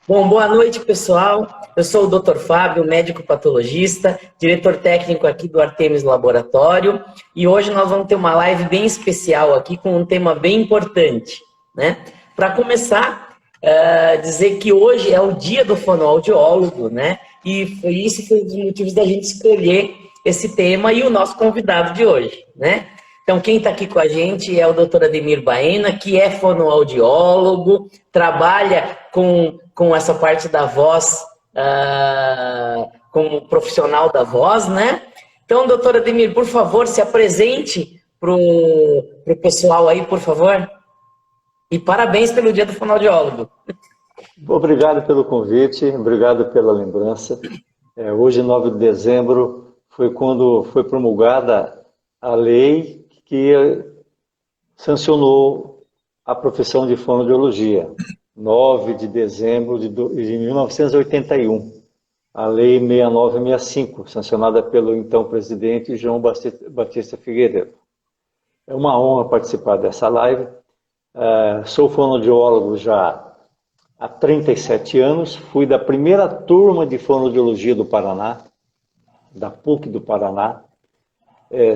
Bom, boa noite, pessoal. Eu sou o Dr. Fábio, médico patologista, diretor técnico aqui do Artemis Laboratório, e hoje nós vamos ter uma live bem especial aqui com um tema bem importante, né? Para começar, dizer que hoje é o dia do fonoaudiólogo, né? E isso foi um dos motivos da gente escolher esse tema e o nosso convidado de hoje, né? Então, quem está aqui com a gente é o Dr. Ademir Baena, que é fonoaudiólogo, trabalha com essa parte da voz, como profissional da voz, né? Então, doutor Ademir, por favor, se apresente para o pessoal aí, por favor. E parabéns pelo dia do fonoaudiólogo. Obrigado pelo convite, obrigado pela lembrança. Hoje, 9 de dezembro, foi quando foi promulgada a lei que sancionou a profissão de fonoaudiologia. 9 de dezembro de 1981, a Lei 6965, sancionada pelo então presidente João Batista Figueiredo. É uma honra participar dessa live. Sou fonoaudiólogo já há 37 anos, fui da primeira turma de fonoaudiologia do Paraná, da PUC do Paraná.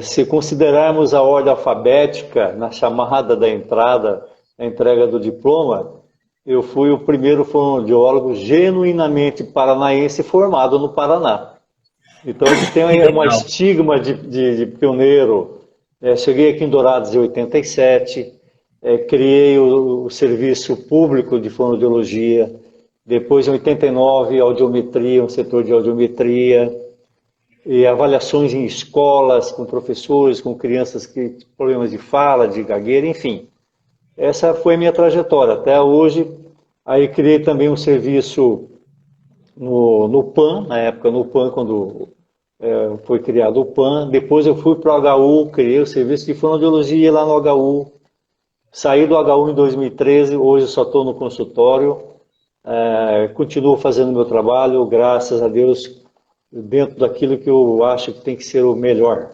Se considerarmos a ordem alfabética na chamada da entrada, a entrega do diploma, eu fui o primeiro fonoaudiólogo genuinamente paranaense formado no Paraná. Então, a gente tem uma estigma de pioneiro. Cheguei aqui em Dourados em 87, criei o serviço público de fonoaudiologia, depois em 89, audiometria, um setor de audiometria, e avaliações em escolas, com professores, com crianças que têm problemas de fala, de gagueira, enfim. Essa foi a minha trajetória até hoje. Aí criei também um serviço no PAN, na época no PAN, quando foi criado o PAN. Depois eu fui para o HU, criei o serviço de fonoaudiologia lá no HU. Saí do HU em 2013, hoje só estou no consultório. Continuo fazendo meu trabalho, graças a Deus, dentro daquilo que eu acho que tem que ser o melhor.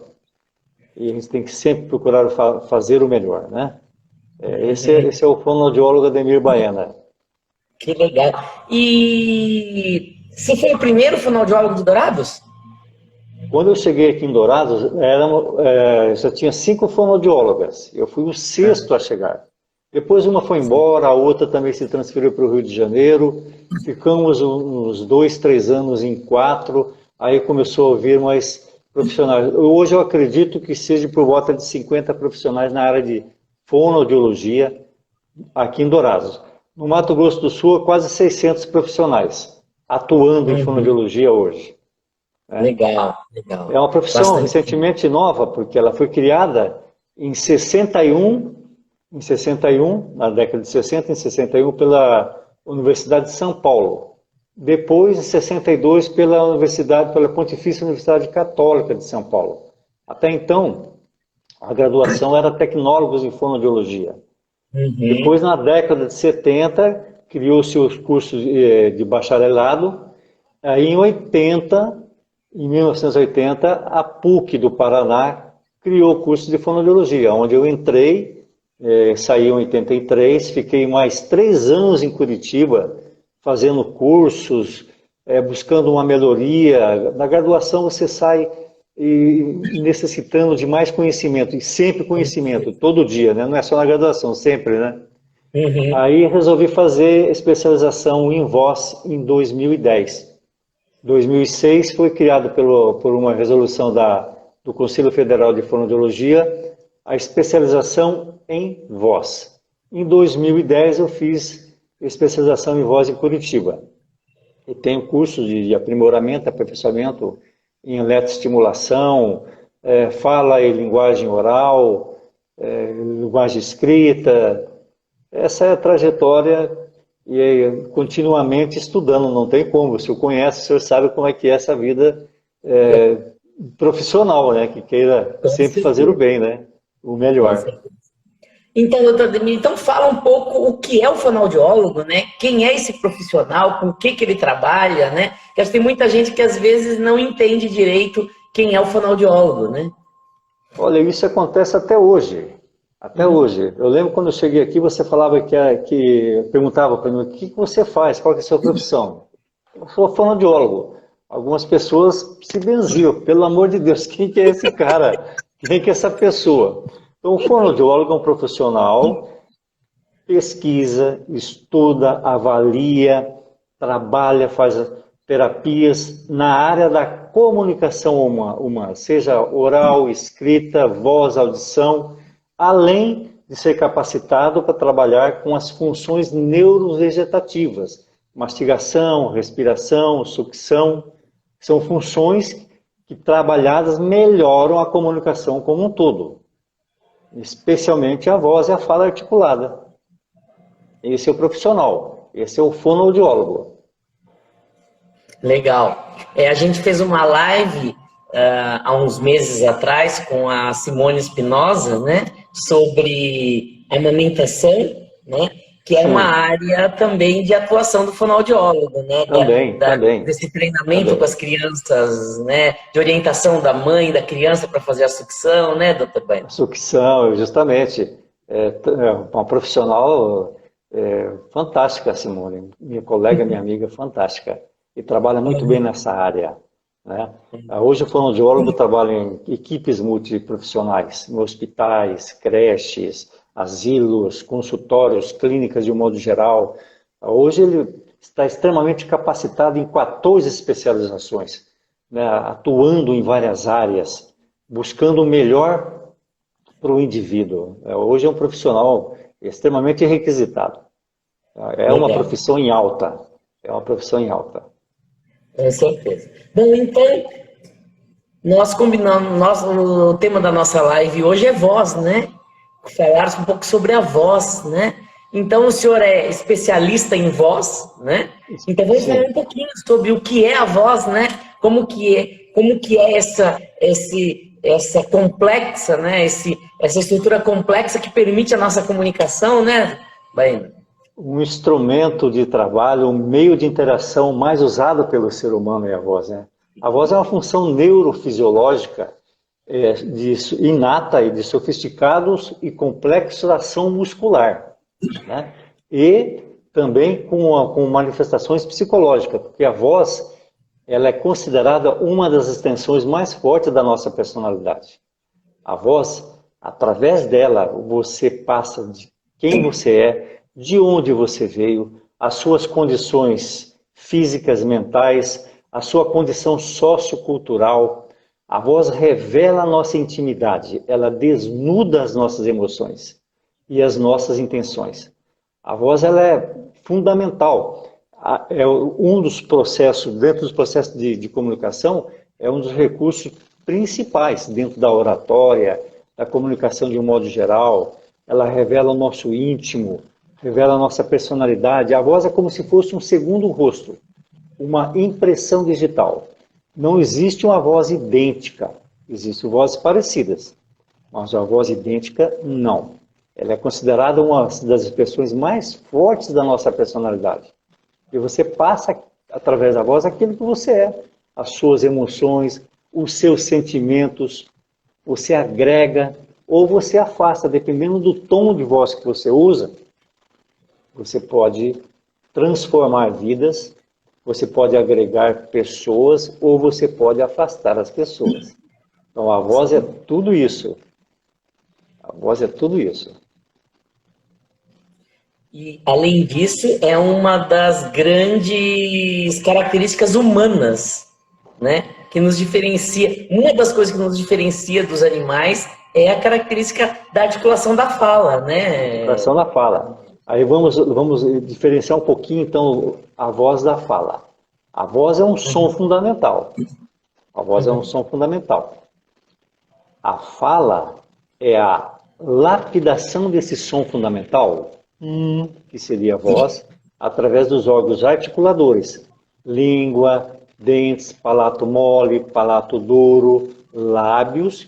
E a gente tem que sempre procurar fazer o melhor, né? Esse é o fonoaudiólogo Ademir Baena. Que legal. E você foi o primeiro fonoaudiólogo de Dourados? Quando eu cheguei aqui em Dourados, já tinha 5 fonoaudiólogas. Eu fui o 6º a chegar. Depois uma foi embora, a outra também se transferiu para o Rio de Janeiro. Ficamos uns 2, 3 anos em 4. Aí começou a vir mais profissionais. Hoje eu acredito que seja por volta de 50 profissionais na área de fonoaudiologia aqui em Dourados. No Mato Grosso do Sul, quase 600 profissionais atuando em fonoaudiologia hoje. Legal, legal. É uma profissão recentemente nova, porque ela foi criada em 61, na década de 60, em 61, pela Universidade de São Paulo. Depois, em 62, pela Pontifícia Universidade Católica de São Paulo. Até então, a graduação era tecnólogos em fonoaudiologia. Depois, na década de 70, criou-se os cursos de bacharelado. Aí, em 1980, a PUC do Paraná criou o curso de fonoaudiologia, onde eu entrei, saí em 83, fiquei mais 3 anos em Curitiba, fazendo cursos, buscando uma melhoria. Na graduação, você sai necessitando de mais conhecimento, e sempre conhecimento, todo dia, né? Não é só na graduação, sempre, né? Aí resolvi fazer especialização em voz em 2010. 2006 foi criado por uma resolução do Conselho Federal de Fonoaudiologia a especialização em voz. Em 2010 eu fiz especialização em voz em Curitiba. E tenho cursos de aprimoramento, aperfeiçoamento em eletroestimulação, fala e linguagem oral, linguagem escrita. Essa é a trajetória e continuamente estudando, não tem como. O senhor conhece, o senhor sabe como é que é essa vida profissional, né? Que queira sempre fazer o bem, né? O melhor. Então, doutor Ademir, então fala um pouco o que é o fonoaudiólogo, né? Quem é esse profissional, com o que ele trabalha, né? Porque tem muita gente que às vezes não entende direito quem é o fonoaudiólogo, né? Olha, isso acontece até hoje. Até hoje. Eu lembro quando eu cheguei aqui, você falava que perguntava para mim, o que você faz? Qual que é a sua profissão? Eu sou fonoaudiólogo. Algumas pessoas se benziam, pelo amor de Deus, quem que é esse cara? Quem que é essa pessoa? Então, o fonoaudiólogo é um profissional, pesquisa, estuda, avalia, trabalha, faz terapias na área da comunicação humana, seja oral, escrita, voz, audição, além de ser capacitado para trabalhar com as funções neurovegetativas, mastigação, respiração, sucção, são funções que trabalhadas melhoram a comunicação como um todo, especialmente a voz e a fala articulada. Esse é o profissional, esse é o fonoaudiólogo. Legal. A gente fez uma live há uns meses atrás com a Simone Espinosa, né, sobre amamentação, né, que é Sim. uma área também de atuação do fonoaudiólogo, né, Também. desse treinamento com as crianças, né, de orientação da mãe, da criança para fazer a sucção, né, doutor Bueno? A sucção, justamente. É uma profissional fantástica, Simone. Minha colega, minha amiga, fantástica. E trabalha muito bem nessa área, né? Hoje o fonoaudiólogo trabalha em equipes multiprofissionais, em hospitais, creches, asilos, consultórios, clínicas de um modo geral. Hoje ele está extremamente capacitado em 14 especializações, né? Atuando em várias áreas, buscando o melhor para o indivíduo. Hoje é um profissional extremamente requisitado. É uma profissão em alta. É uma profissão em alta. Com certeza. Bom, então, nós combinamos, o tema da nossa live hoje é voz, né? Falar um pouco sobre a voz, né? Então, o senhor é especialista em voz, né? Então, vamos falar um pouquinho sobre o que é a voz, né? Como que é essa complexa, né? Essa estrutura complexa que permite a nossa comunicação, né, Baena? Um instrumento de trabalho, um meio de interação mais usado pelo ser humano é a voz, né? A voz é uma função neurofisiológica inata e de sofisticados e complexos ação muscular, né? E também com manifestações psicológicas, porque a voz ela é considerada uma das extensões mais fortes da nossa personalidade. A voz, através dela, você passa de quem você é, de onde você veio, as suas condições físicas, mentais, a sua condição sociocultural. A voz revela a nossa intimidade, ela desnuda as nossas emoções e as nossas intenções. A voz ela é fundamental. É um dos processos, dentro dos processos de comunicação, é um dos recursos principais dentro da oratória, da comunicação de um modo geral. Ela revela o nosso íntimo, revela a nossa personalidade. A voz é como se fosse um segundo rosto, uma impressão digital. Não existe uma voz idêntica, existem vozes parecidas, mas a voz idêntica não. Ela é considerada uma das expressões mais fortes da nossa personalidade. E você passa, através da voz, aquilo que você é, as suas emoções, os seus sentimentos, você agrega ou você afasta, dependendo do tom de voz que você usa. Você pode transformar vidas, você pode agregar pessoas ou você pode afastar as pessoas. Então a voz é tudo isso. A voz é tudo isso. E, além disso, é uma das grandes características humanas, né? Que nos diferencia. Uma das coisas que nos diferencia dos animais é a característica da articulação da fala, né? Articulação da fala. Aí vamos diferenciar um pouquinho, então, a voz da fala. A voz é um som fundamental. A voz é um som fundamental. A fala é a lapidação desse som fundamental, que seria a voz, através dos órgãos articuladores. Língua, dentes, palato mole, palato duro, lábios,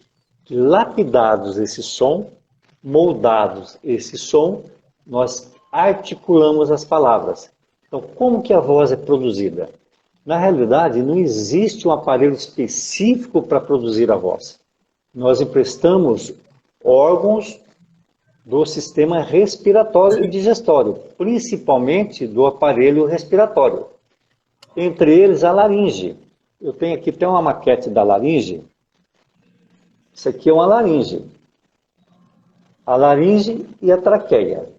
lapidados esse som, moldados esse som, nós articulamos as palavras. Então, como que a voz é produzida? Na realidade, não existe um aparelho específico para produzir a voz. Nós emprestamos órgãos do sistema respiratório e digestório, principalmente do aparelho respiratório. Entre eles, a laringe. Eu tenho aqui até uma maquete da laringe. Isso aqui é uma laringe. A laringe e a traqueia.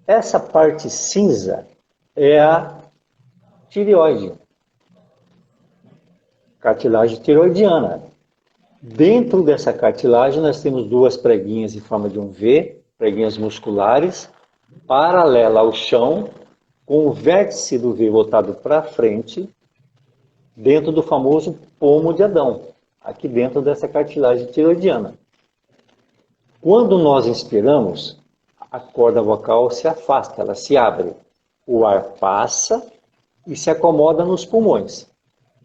Essa parte cinza é a tireoide, cartilagem tireoidiana. Dentro dessa cartilagem nós temos duas preguinhas em forma de um V, preguinhas musculares, paralela ao chão, com o vértice do V voltado para frente, dentro do famoso pomo de Adão, aqui dentro dessa cartilagem tireoidiana. Quando nós inspiramos, a corda vocal se afasta, ela se abre. O ar passa e se acomoda nos pulmões.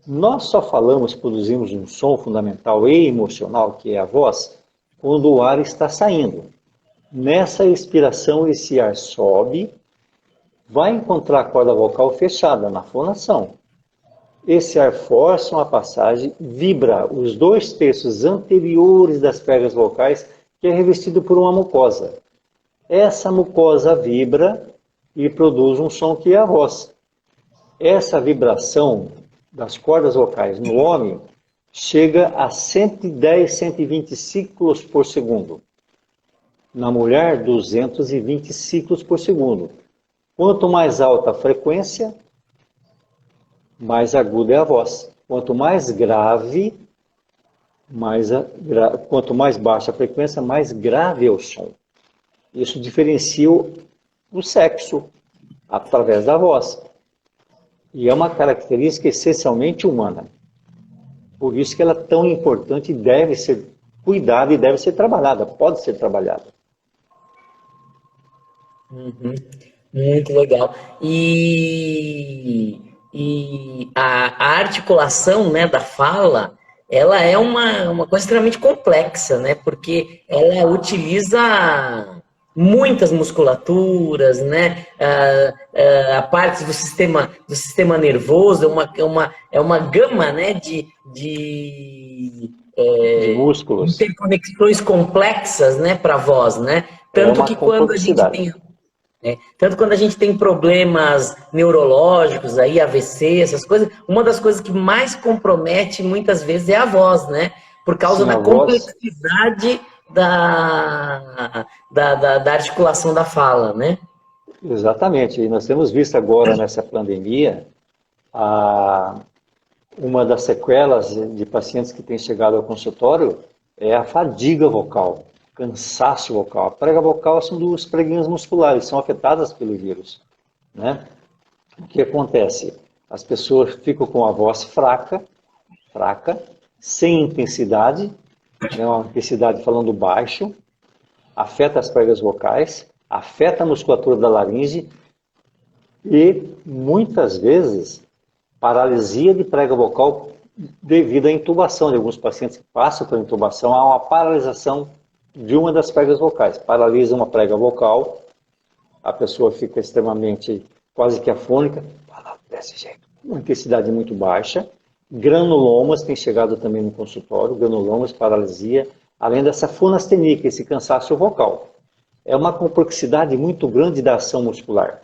Nós só falamos, produzimos um som fundamental e emocional, que é a voz, quando o ar está saindo. Nessa expiração, esse ar sobe, vai encontrar a corda vocal fechada na fonação. Esse ar força uma passagem, vibra os 2/3 anteriores das pregas vocais, que é revestido por uma mucosa. Essa mucosa vibra e produz um som que é a voz. Essa vibração das cordas vocais no homem chega a 110, 120 ciclos por segundo. Na mulher, 220 ciclos por segundo. Quanto mais alta a frequência, mais aguda é a voz. Quanto mais grave, quanto mais baixa a frequência, mais grave é o som. Isso diferencia o sexo através da voz. E é uma característica essencialmente humana. Por isso que ela é tão importante e deve ser cuidada e deve ser trabalhada, pode ser trabalhada. Uhum. Muito legal. E a articulação, né, da fala, ela é uma coisa extremamente complexa, né? Porque ela utiliza muitas musculaturas, né? A parte do sistema nervoso é uma gama, né, de músculos, interconexões complexas, né, para a voz, né? Tanto que quando a gente tem problemas neurológicos, aí, AVC, essas coisas, uma das coisas que mais compromete muitas vezes é a voz, né? Por causa da complexidade da articulação da fala, né? Exatamente. E nós temos visto agora nessa pandemia uma das sequelas de pacientes que têm chegado ao consultório é a fadiga vocal, cansaço vocal. A prega vocal são duas preguinhas musculares, são afetadas pelo vírus, né? O que acontece? As pessoas ficam com a voz fraca, sem intensidade, né? Uma intensidade falando baixo, afeta as pregas vocais, afeta a musculatura da laringe e, muitas vezes, paralisia de prega vocal devido à intubação. De alguns pacientes que passam por intubação, há uma paralisação de uma das pregas vocais. Paralisa uma prega vocal, a pessoa fica extremamente, quase que afônica, fala desse jeito, uma intensidade muito baixa. Granulomas tem chegado também no consultório, granulomas, paralisia, além dessa fonastenia, esse cansaço vocal. É uma complexidade muito grande da ação muscular.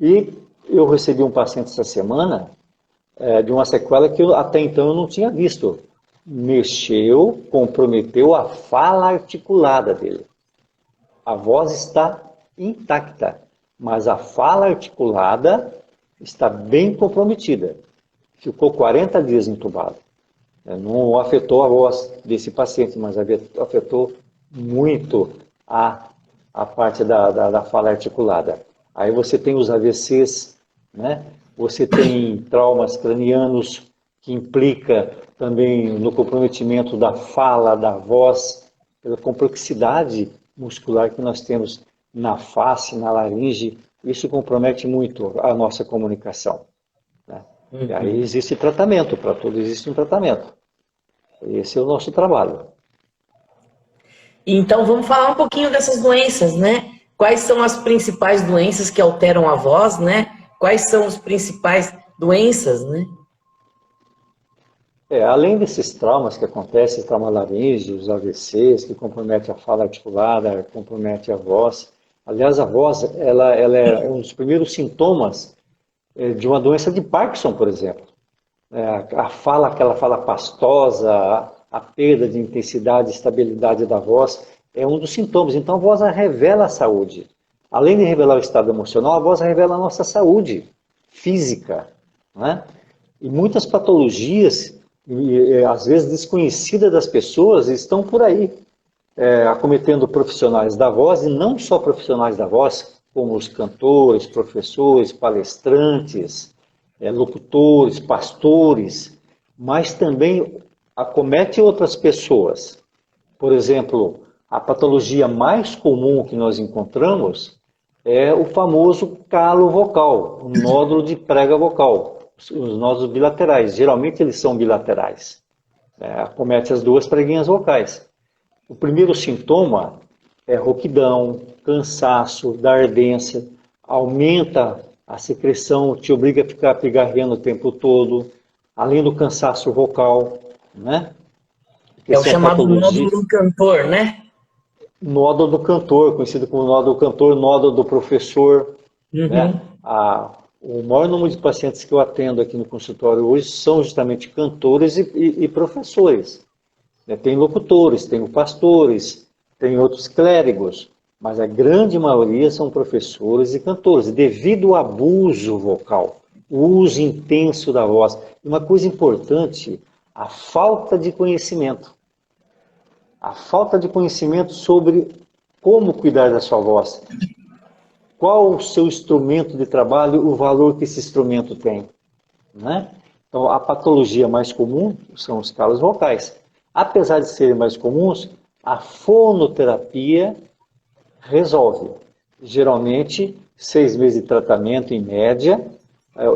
E eu recebi um paciente essa semana de uma sequela que até então eu não tinha visto. Mexeu, comprometeu a fala articulada dele. A voz está intacta, mas a fala articulada está bem comprometida. Ficou 40 dias entubado. Não afetou a voz desse paciente, mas afetou muito a parte da fala articulada. Aí você tem os AVCs, né? Você tem traumas cranianos que implica também no comprometimento da fala, da voz, pela complexidade muscular que nós temos na face, na laringe. Isso compromete muito a nossa comunicação, né? Uhum. E aí existe tratamento, para tudo existe um tratamento. Esse é o nosso trabalho. Então vamos falar um pouquinho dessas doenças, né? Quais são as principais doenças que alteram a voz, né? Quais são as principais doenças, né? Além desses traumas que acontecem, trauma laríngeo, os AVCs, que comprometem a fala articulada, compromete a voz. Aliás, a voz, ela é um dos primeiros sintomas de uma doença de Parkinson, por exemplo. A fala, aquela fala pastosa, a perda de intensidade e estabilidade da voz, é um dos sintomas. Então, a voz revela a saúde. Além de revelar o estado emocional, a voz revela a nossa saúde física, né? E muitas patologias, às vezes desconhecidas das pessoas, estão por aí, acometendo profissionais da voz, e não só profissionais da voz, como os cantores, professores, palestrantes, locutores, pastores, mas também acomete outras pessoas. Por exemplo, a patologia mais comum que nós encontramos é o famoso calo vocal, o nódulo de prega vocal, os nódulos bilaterais. Geralmente eles são bilaterais. Acomete as duas preguinhas vocais. O primeiro sintoma é rouquidão, cansaço, da ardência, aumenta a secreção, te obriga a ficar pigarreando o tempo todo, além do cansaço vocal, né? É o chamado nódulo do cantor, né? Nódulo do cantor, conhecido como nódulo do cantor, nódulo do professor. Né? O maior número de pacientes que eu atendo aqui no consultório hoje são justamente cantores e professores. Tem locutores, tem pastores, tem outros clérigos, mas a grande maioria são professores e cantores, devido ao abuso vocal, o uso intenso da voz. Uma coisa importante, a falta de conhecimento. A falta de conhecimento sobre como cuidar da sua voz. Qual o seu instrumento de trabalho, o valor que esse instrumento tem. Né? Então, a patologia mais comum são os calos vocais. Apesar de serem mais comuns, a fonoterapia resolve. Geralmente, 6 meses de tratamento em média.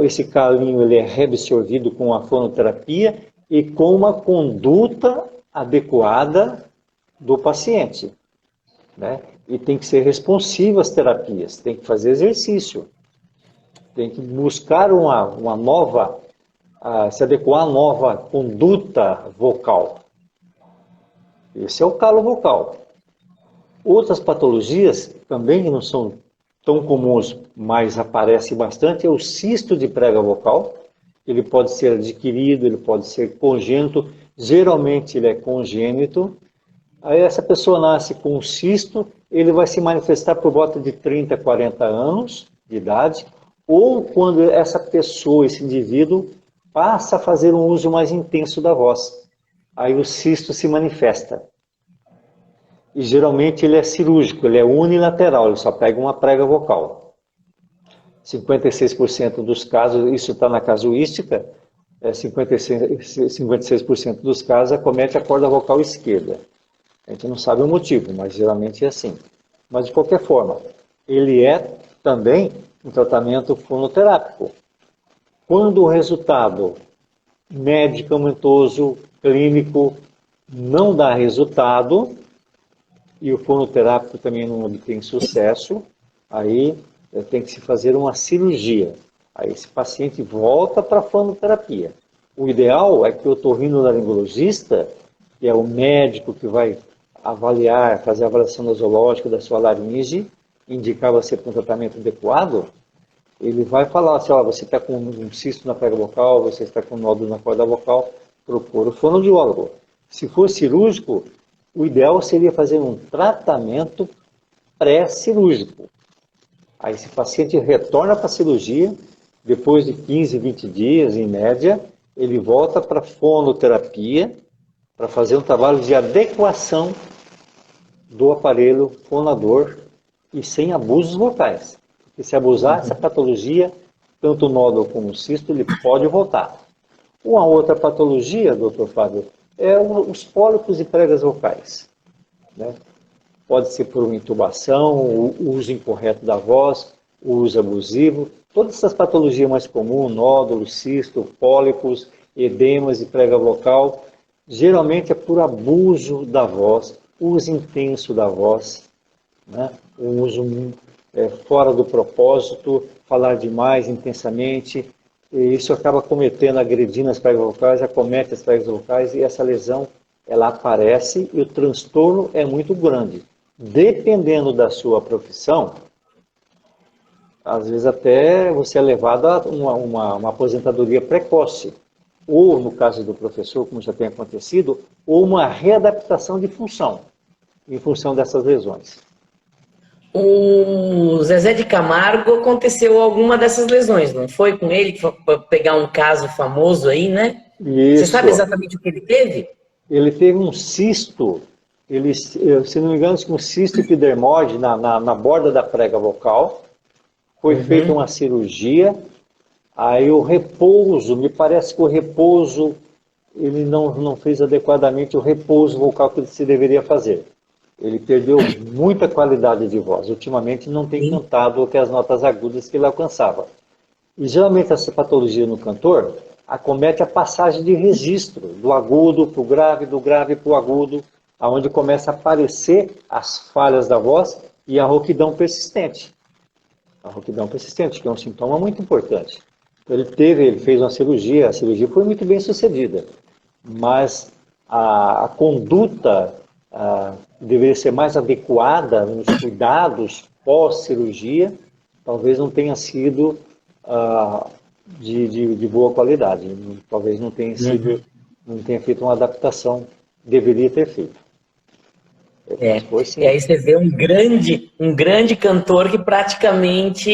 Esse calinho ele é reabsorvido com a fonoterapia e com uma conduta adequada do paciente. Né? E tem que ser responsivo às terapias, tem que fazer exercício, tem que buscar uma nova, se adequar a nova conduta vocal. Esse é o calo vocal. Outras patologias, também que não são tão comuns, mas aparece bastante, é o cisto de prega vocal. Ele pode ser adquirido, ele pode ser congênito, geralmente ele é congênito. Aí essa pessoa nasce com um cisto, ele vai se manifestar por volta de 30, 40 anos de idade, ou quando essa pessoa, esse indivíduo, passa a fazer um uso mais intenso da voz. Aí o cisto se manifesta. E geralmente ele é cirúrgico, ele é unilateral, ele só pega uma prega vocal. 56% dos casos, isso está na casuística, 56% dos casos acomete a corda vocal esquerda. A gente não sabe o motivo, mas geralmente é assim. Mas de qualquer forma, ele é também um tratamento fonoterápico. Quando o resultado medicamentoso, clínico, não dá resultado, e o fonoterápico também não obtém sucesso, aí tem que se fazer uma cirurgia. Aí esse paciente volta para a fonoterapia. O ideal é que o otorrinolaringologista, que é o médico que vai avaliar, fazer a avaliação nosológica da sua laringe, indicar você para um tratamento adequado, ele vai falar assim, você está com um cisto na prega vocal, você está com um nódulo na corda vocal, procura o fonoaudiólogo. Se for cirúrgico, o ideal seria fazer um tratamento pré-cirúrgico. Aí esse paciente retorna para a cirurgia, depois de 15, 20 dias, em média, ele volta para a fonoterapia, para fazer um trabalho de adequação do aparelho fonador e sem abusos vocais. Porque se abusar essa patologia, tanto o nódulo como o cisto, ele pode voltar. Uma outra patologia, doutor Fábio, é os pólipos e pregas vocais. Né? Pode ser por uma intubação, o uso incorreto da voz, o uso abusivo. Todas essas patologias mais comuns, nódulo, cisto, pólipos, edemas e prega vocal, geralmente é por abuso da voz, uso intenso da voz, né? Um uso fora do propósito, falar demais intensamente, E isso acaba cometendo, agredindo as pregas vocais, acomete as pregas vocais, e essa lesão, ela aparece e o transtorno é muito grande. Dependendo da sua profissão, às vezes até você é levado a uma aposentadoria precoce. Ou, no caso do professor, como já tem acontecido, ou uma readaptação de função, em função dessas lesões. O Zezé de Camargo aconteceu alguma dessas lesões, não foi com ele? Para pegar um caso famoso aí, né? Você sabe Isso. exatamente o que ele teve? Ele teve um cisto, se não me engano, um cisto epidermoide na borda da prega vocal. Foi feita uma cirurgia, aí o repouso, me parece que o repouso, ele não fez adequadamente o repouso vocal que se deveria fazer. Ele perdeu muita qualidade de voz. Ultimamente não tem cantado as notas agudas que ele alcançava. E geralmente essa patologia no cantor acomete a passagem de registro, do agudo para o grave, do grave para o agudo, aonde começa a aparecer as falhas da voz e a rouquidão persistente. A rouquidão persistente, que é um sintoma muito importante. Então, ele fez uma cirurgia, a cirurgia foi muito bem sucedida, mas a conduta deveria ser mais adequada nos cuidados pós-cirurgia, talvez não tenha sido de boa qualidade, talvez não tenha sido, não tenha feito uma adaptação, deveria ter feito. E aí você vê um grande cantor que praticamente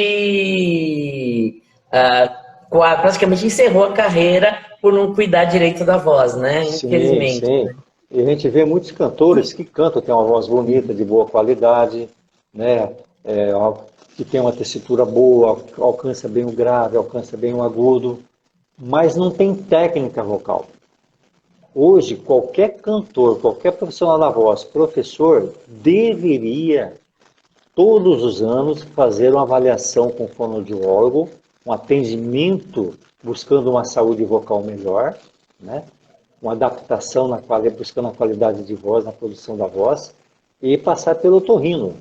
encerrou a carreira por não cuidar direito da voz, né? Infelizmente. Sim. E a gente vê muitos cantores que cantam, tem uma voz bonita, de boa qualidade, né? Que tem uma tessitura boa, alcança bem o grave, alcança bem o agudo, mas não tem técnica vocal. Hoje, qualquer cantor, qualquer profissional da voz, professor, deveria, todos os anos, fazer uma avaliação com o fonoaudiólogo, um atendimento buscando uma saúde vocal melhor, né? Uma adaptação buscando a qualidade de voz, na produção da voz, e passar pelo otorrino.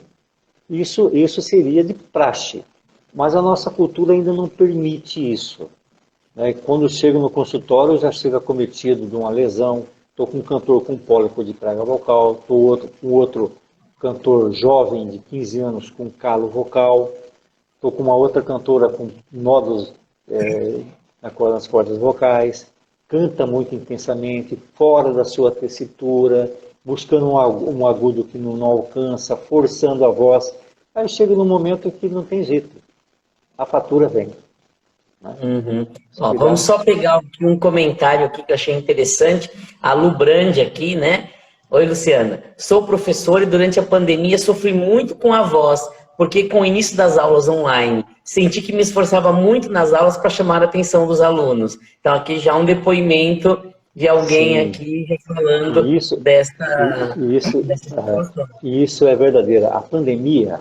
Isso seria de praxe, mas a nossa cultura ainda não permite isso. Quando chego no consultório, já chega cometido de uma lesão. Estou com um cantor com pólipo de prega vocal, estou com outro cantor jovem de 15 anos com calo vocal, estou com uma outra cantora com nódulos nas cordas vocais, canta muito intensamente, fora da sua tessitura, buscando um agudo que não alcança, forçando a voz. Aí chega num momento que não tem jeito, a fatura vem. Ó, vamos só pegar aqui um comentário aqui que eu achei interessante. A Lu Brandi aqui, né? Oi, Luciana. Sou professor e durante a pandemia sofri muito com a voz, porque com o início das aulas online, senti que me esforçava muito nas aulas para chamar a atenção dos alunos. Então aqui já um depoimento de alguém aqui falando dessa situação. Isso é verdadeiro. A pandemia,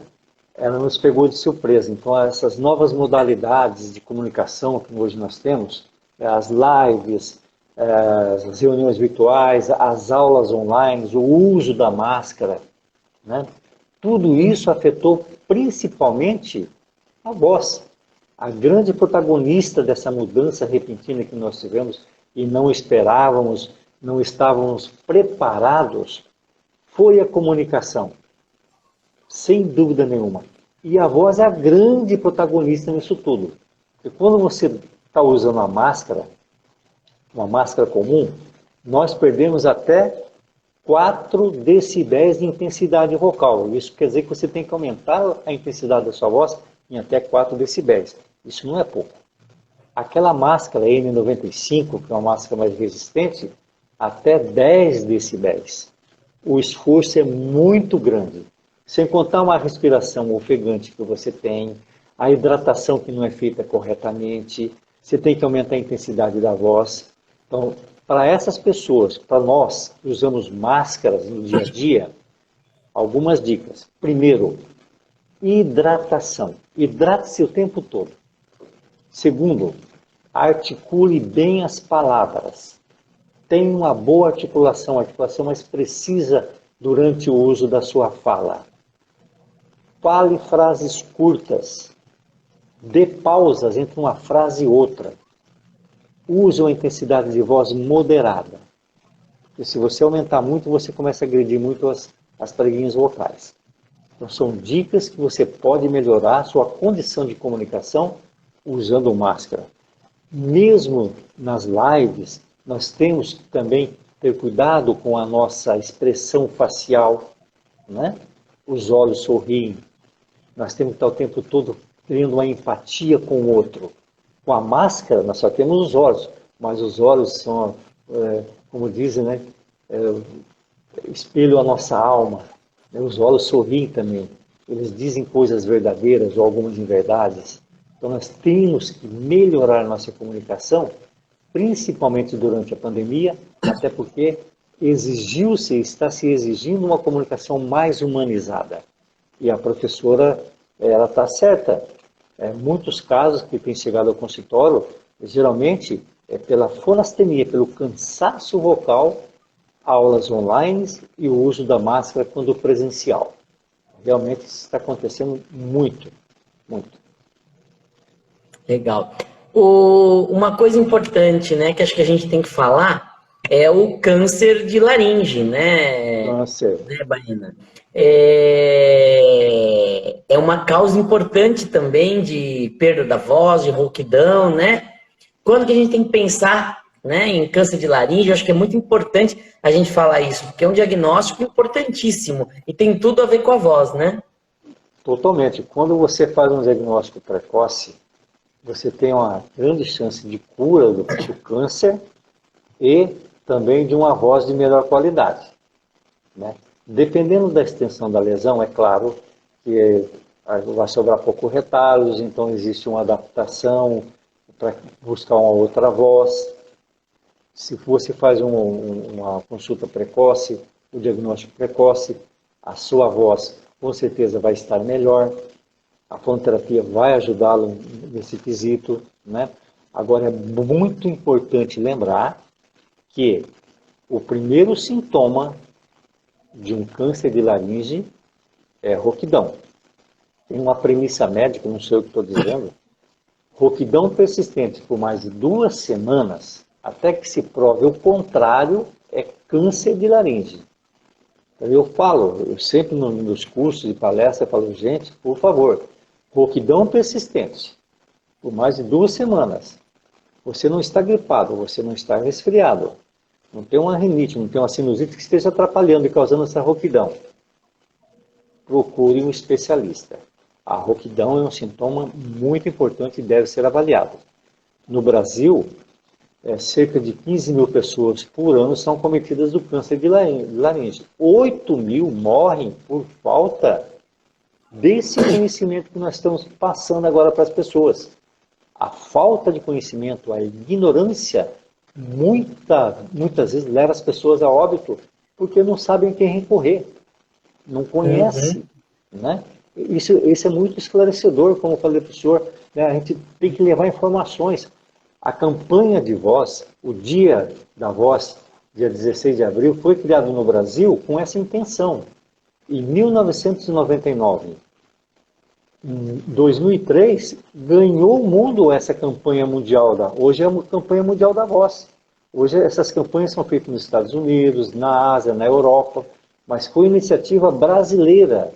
ela nos pegou de surpresa. Então, essas novas modalidades de comunicação que hoje nós temos, as lives, as reuniões virtuais, as aulas online, o uso da máscara, né? Tudo isso afetou principalmente a voz. A grande protagonista dessa mudança repentina que nós tivemos e não esperávamos, não estávamos preparados, foi a comunicação. Sem dúvida nenhuma. E a voz é a grande protagonista nisso tudo. Porque quando você está usando uma máscara comum, nós perdemos até 4 decibéis de intensidade vocal. Isso quer dizer que você tem que aumentar a intensidade da sua voz em até 4 decibéis. Isso não é pouco. Aquela máscara N95, que é uma máscara mais resistente, até 10 decibéis. O esforço é muito grande. Sem contar uma respiração ofegante que você tem, a hidratação que não é feita corretamente, você tem que aumentar a intensidade da voz. Então, para essas pessoas, para nós que usamos máscaras no dia a dia, algumas dicas. Primeiro, hidratação. Hidrate-se o tempo todo. Segundo, articule bem as palavras. Tenha uma boa articulação mais precisa durante o uso da sua fala. Fale frases curtas. Dê pausas entre uma frase e outra. use uma intensidade de voz moderada. Porque se você aumentar muito, você começa a agredir muito as preguinhas vocais. Então, são dicas que você pode melhorar a sua condição de comunicação usando máscara. Mesmo nas lives, nós temos que também ter cuidado com a nossa expressão facial, né? Os olhos sorriem. Nós temos que estar o tempo todo criando uma empatia com o outro. Com a máscara, nós só temos os olhos, mas os olhos são, como dizem, né? Espelham a nossa alma. Os olhos sorriem também. Eles dizem coisas verdadeiras ou algumas inverdades. Então, nós temos que melhorar a nossa comunicação, principalmente durante a pandemia, até porque está se exigindo uma comunicação mais humanizada. E a professora, ela está certa. Muitos casos que têm chegado ao consultório, geralmente é pela fonastemia, pelo cansaço vocal, aulas online e o uso da máscara quando presencial. Realmente isso está acontecendo muito, muito. Legal. Uma coisa importante, né, que acho que a gente tem que falar é o câncer de laringe, né? Câncer. Né, Baena? É uma causa importante também de perda da voz, de rouquidão, né? Quando que a gente tem que pensar, né, em câncer de laringe? Eu acho que é muito importante a gente falar isso, porque é um diagnóstico importantíssimo e tem tudo a ver com a voz, né? Totalmente. Quando você faz um diagnóstico precoce, você tem uma grande chance de cura do câncer e também de uma voz de melhor qualidade, né? Dependendo da extensão da lesão, é claro que vai sobrar pouco retalhos, então existe uma adaptação para buscar uma outra voz. Se você faz uma consulta precoce, o diagnóstico precoce, a sua voz com certeza vai estar melhor. A fonoterapia vai ajudá-lo nesse quesito, né? Agora, é muito importante lembrar que o primeiro sintoma de um câncer de laringe é rouquidão. Tem uma premissa médica, não sei o que estou dizendo, rouquidão persistente por mais de 2 semanas, até que se prove o contrário, é câncer de laringe. Eu sempre nos cursos de palestra, eu falo, gente, por favor, rouquidão persistente por mais de 2 semanas. Você não está gripado, você não está resfriado, não tem uma rinite, não tem uma sinusite que esteja atrapalhando e causando essa rouquidão. Procure um especialista. A rouquidão é um sintoma muito importante e deve ser avaliado. No Brasil, cerca de 15 mil pessoas por ano são cometidas do câncer de laringe. 8 mil morrem por falta desse conhecimento que nós estamos passando agora para as pessoas. A falta de conhecimento, a ignorância, muitas vezes leva as pessoas a óbito porque não sabem quem recorrer, não conhecem, né? Isso é muito esclarecedor, como eu falei para o senhor, né? A gente tem que levar informações. A campanha de voz, o Dia da Voz, dia 16 de abril, foi criado no Brasil com essa intenção. Em 1999, em 2003, ganhou o mundo essa campanha mundial. Hoje é uma campanha mundial da voz. Hoje essas campanhas são feitas nos Estados Unidos, na Ásia, na Europa, mas foi iniciativa brasileira,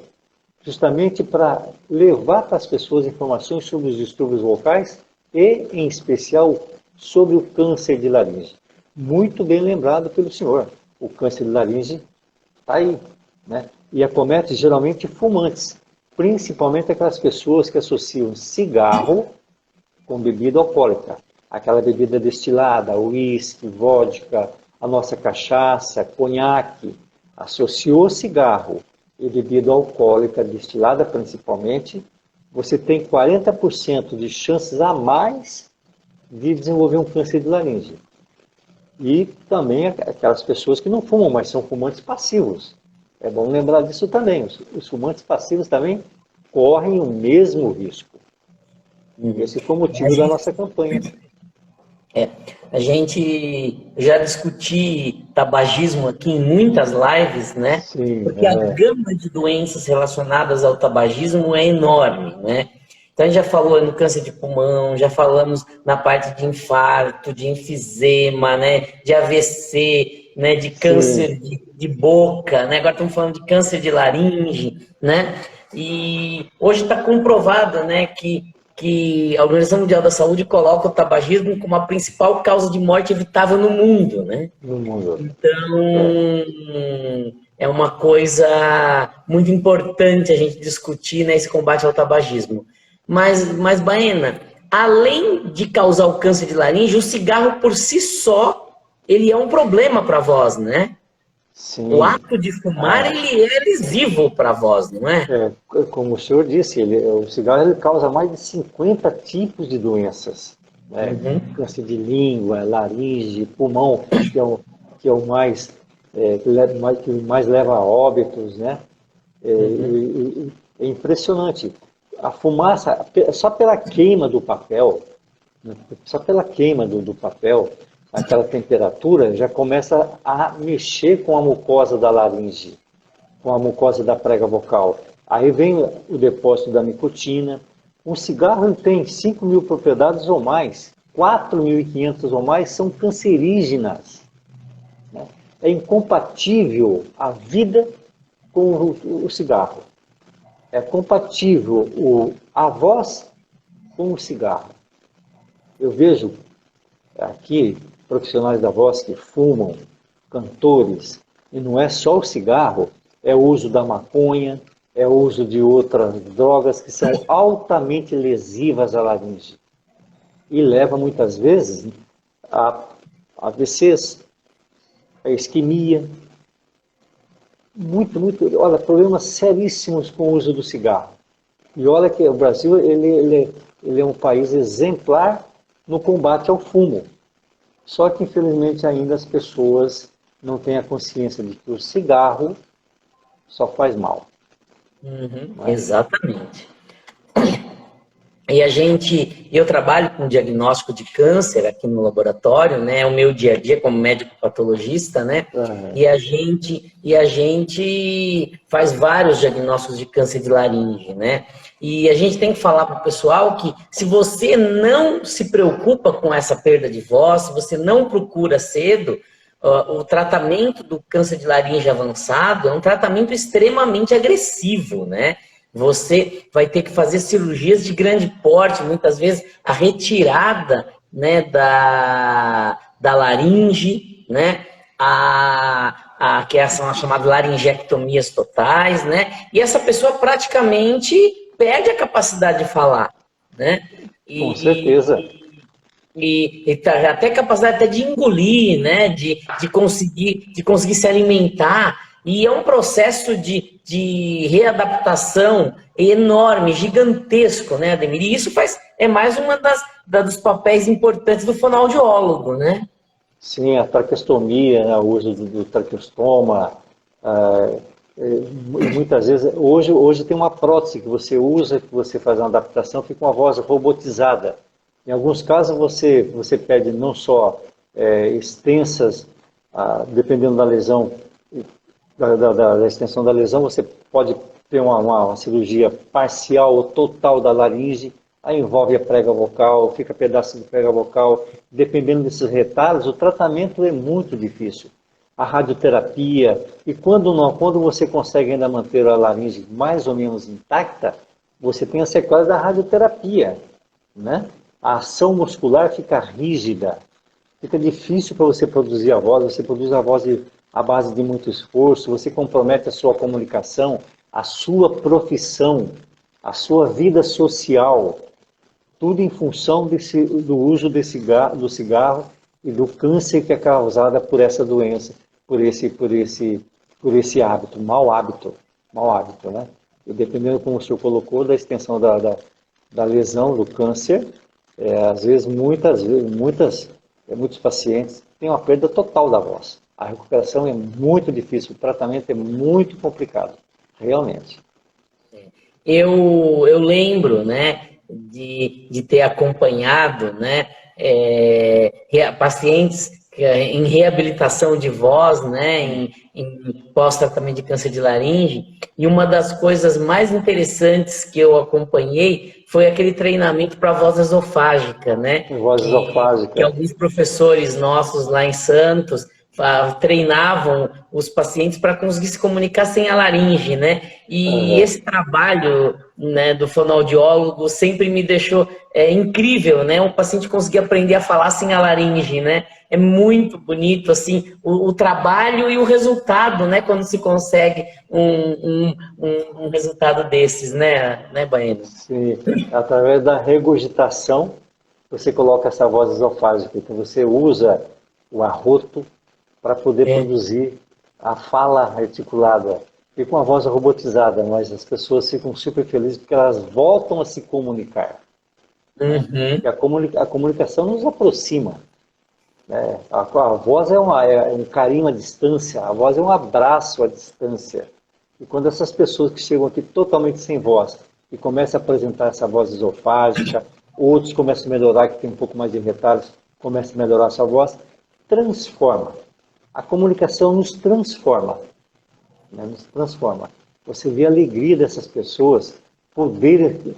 justamente para levar para as pessoas informações sobre os distúrbios vocais e, em especial, sobre o câncer de laringe. Muito bem lembrado pelo senhor. O câncer de laringe está aí, né? E acomete geralmente fumantes, principalmente aquelas pessoas que associam cigarro com bebida alcoólica. Aquela bebida destilada, uísque, vodka, a nossa cachaça, conhaque. Associou cigarro e bebida alcoólica destilada principalmente, você tem 40% de chances a mais de desenvolver um câncer de laringe. E também aquelas pessoas que não fumam, mas são fumantes passivos. É bom lembrar disso também. Os fumantes passivos também correm o mesmo risco. Esse foi o motivo da nossa campanha. A gente já discutiu tabagismo aqui em muitas lives, né? Sim, porque a gama de doenças relacionadas ao tabagismo é enorme, né? Então, a gente já falou no câncer de pulmão, já falamos na parte de infarto, de enfisema, né? De AVC, né? De câncer de boca, né? Agora estamos falando de câncer de laringe, né? E hoje está comprovado, né, que a Organização Mundial da Saúde coloca o tabagismo como a principal causa de morte evitável no mundo, né? No mundo. Então, é uma coisa muito importante a gente discutir, né, esse combate ao tabagismo. Mas, Baena, além de causar o câncer de laringe, o cigarro por si só, ele é um problema para a voz, né? Sim. O ato de fumar, ele é lesivo para a voz, não é? Como o senhor disse, o cigarro ele causa mais de 50 tipos de doenças. Né? Câncer de língua, laringe, pulmão, que é o que mais leva a óbitos, né? É impressionante. A fumaça, só pela queima do papel, né? Só pela queima do papel, aquela temperatura já começa a mexer com a mucosa da laringe, com a mucosa da prega vocal. Aí vem o depósito da nicotina. Um cigarro tem 5.000 propriedades ou mais, 4.500 ou mais são cancerígenas. Né? É incompatível a vida com o cigarro. É compatível a voz com o cigarro. Eu vejo aqui profissionais da voz que fumam, cantores, e não é só o cigarro, é o uso da maconha, é o uso de outras drogas que são altamente lesivas à laringe. E leva muitas vezes a AVCs, a isquemia, olha, problemas seríssimos com o uso do cigarro. E olha que o Brasil ele é um país exemplar no combate ao fumo. Só que, infelizmente, ainda as pessoas não têm a consciência de que o cigarro só faz mal. Exatamente. E eu trabalho com diagnóstico de câncer aqui no laboratório, né? É o meu dia a dia como médico patologista, né? E a gente faz vários diagnósticos de câncer de laringe, né? E a gente tem que falar para o pessoal que se você não se preocupa com essa perda de voz, se você não procura cedo, o tratamento do câncer de laringe avançado é um tratamento extremamente agressivo, né? Você vai ter que fazer cirurgias de grande porte, muitas vezes a retirada, né, da laringe, né, que são as chamadas laringectomias totais, né, e essa pessoa praticamente perde a capacidade de falar, né? Com certeza. E até capacidade até de engolir, né, de conseguir se alimentar. E é um processo de readaptação enorme, gigantesco, né, Ademir? E isso é mais uma dos papéis importantes do fonoaudiólogo, né? Sim, a traqueostomia, né, o uso do traqueostoma. Muitas vezes, hoje tem uma prótese que você usa, que você faz uma adaptação, fica uma voz robotizada. Em alguns casos você pede não só extensas, dependendo da lesão, da extensão da lesão, você pode ter uma cirurgia parcial ou total da laringe, aí envolve a prega vocal, fica pedaço de prega vocal. Dependendo desses retalhos, o tratamento é muito difícil. A radioterapia, e quando você consegue ainda manter a laringe mais ou menos intacta, você tem a sequela da radioterapia, né? A ação muscular fica rígida, fica difícil para você produzir a voz, você produz a voz à base de muito esforço, você compromete a sua comunicação, a sua profissão, a sua vida social, tudo em função do uso do cigarro e do câncer que é causado por essa doença, por esse hábito, mau hábito, né? E dependendo como o senhor colocou, da extensão da lesão, do câncer, às vezes, muitos pacientes têm uma perda total da voz. A recuperação é muito difícil, o tratamento é muito complicado, realmente. Eu lembro, né, de ter acompanhado, né, pacientes em reabilitação de voz, né, em pós-tratamento de câncer de laringe, e uma das coisas mais interessantes que eu acompanhei foi aquele treinamento para voz esofágica, né, Voz que esofágica. alguns professores nossos lá em Santos treinavam os pacientes para conseguir se comunicar sem a laringe, né? E Aham. esse trabalho, né, do fonoaudiólogo sempre me deixou incrível, né? Um paciente conseguir aprender a falar sem a laringe, né? É muito bonito, assim, o trabalho e o resultado, né? Quando se consegue um resultado desses, né, Baena? Sim, através da regurgitação, você coloca essa voz esofágica. Então, você usa o arroto para poder É. produzir a fala articulada. E com a voz robotizada, mas as pessoas ficam super felizes porque elas voltam a se comunicar. Né? Uhum. E a comunicação nos aproxima. Né? A voz é um carinho à distância, a voz é um abraço à distância. E quando essas pessoas que chegam aqui totalmente sem voz e começam a apresentar essa voz esofágica, outros começam a melhorar, que tem um pouco mais de retalhos, começam a melhorar a sua voz, transforma. A comunicação nos transforma. Né? Nos transforma. Você vê a alegria dessas pessoas poder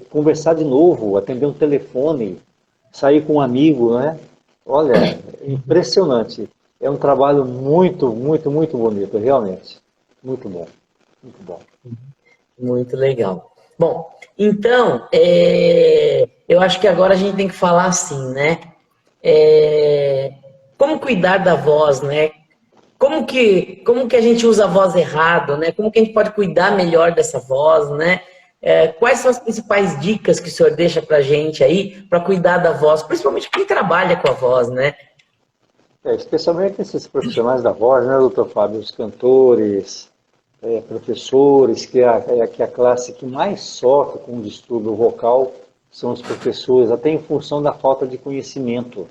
conversar de novo, atender um telefone, sair com um amigo, né? Olha, é impressionante. É um trabalho muito, muito, muito bonito, realmente. Muito bom, muito bom. Muito legal. Bom, então, eu acho que agora a gente tem que falar assim, né? Como cuidar da voz, né? Como que a gente usa a voz errado, né? Como que a gente pode cuidar melhor dessa voz, né? Quais são as principais dicas que o senhor deixa pra gente aí para cuidar da voz, principalmente quem trabalha com a voz, né? Especialmente esses profissionais da voz, né, doutor Fábio? Os cantores, professores, que é a classe que mais sofre com o distúrbio vocal são os professores, até em função da falta de conhecimento,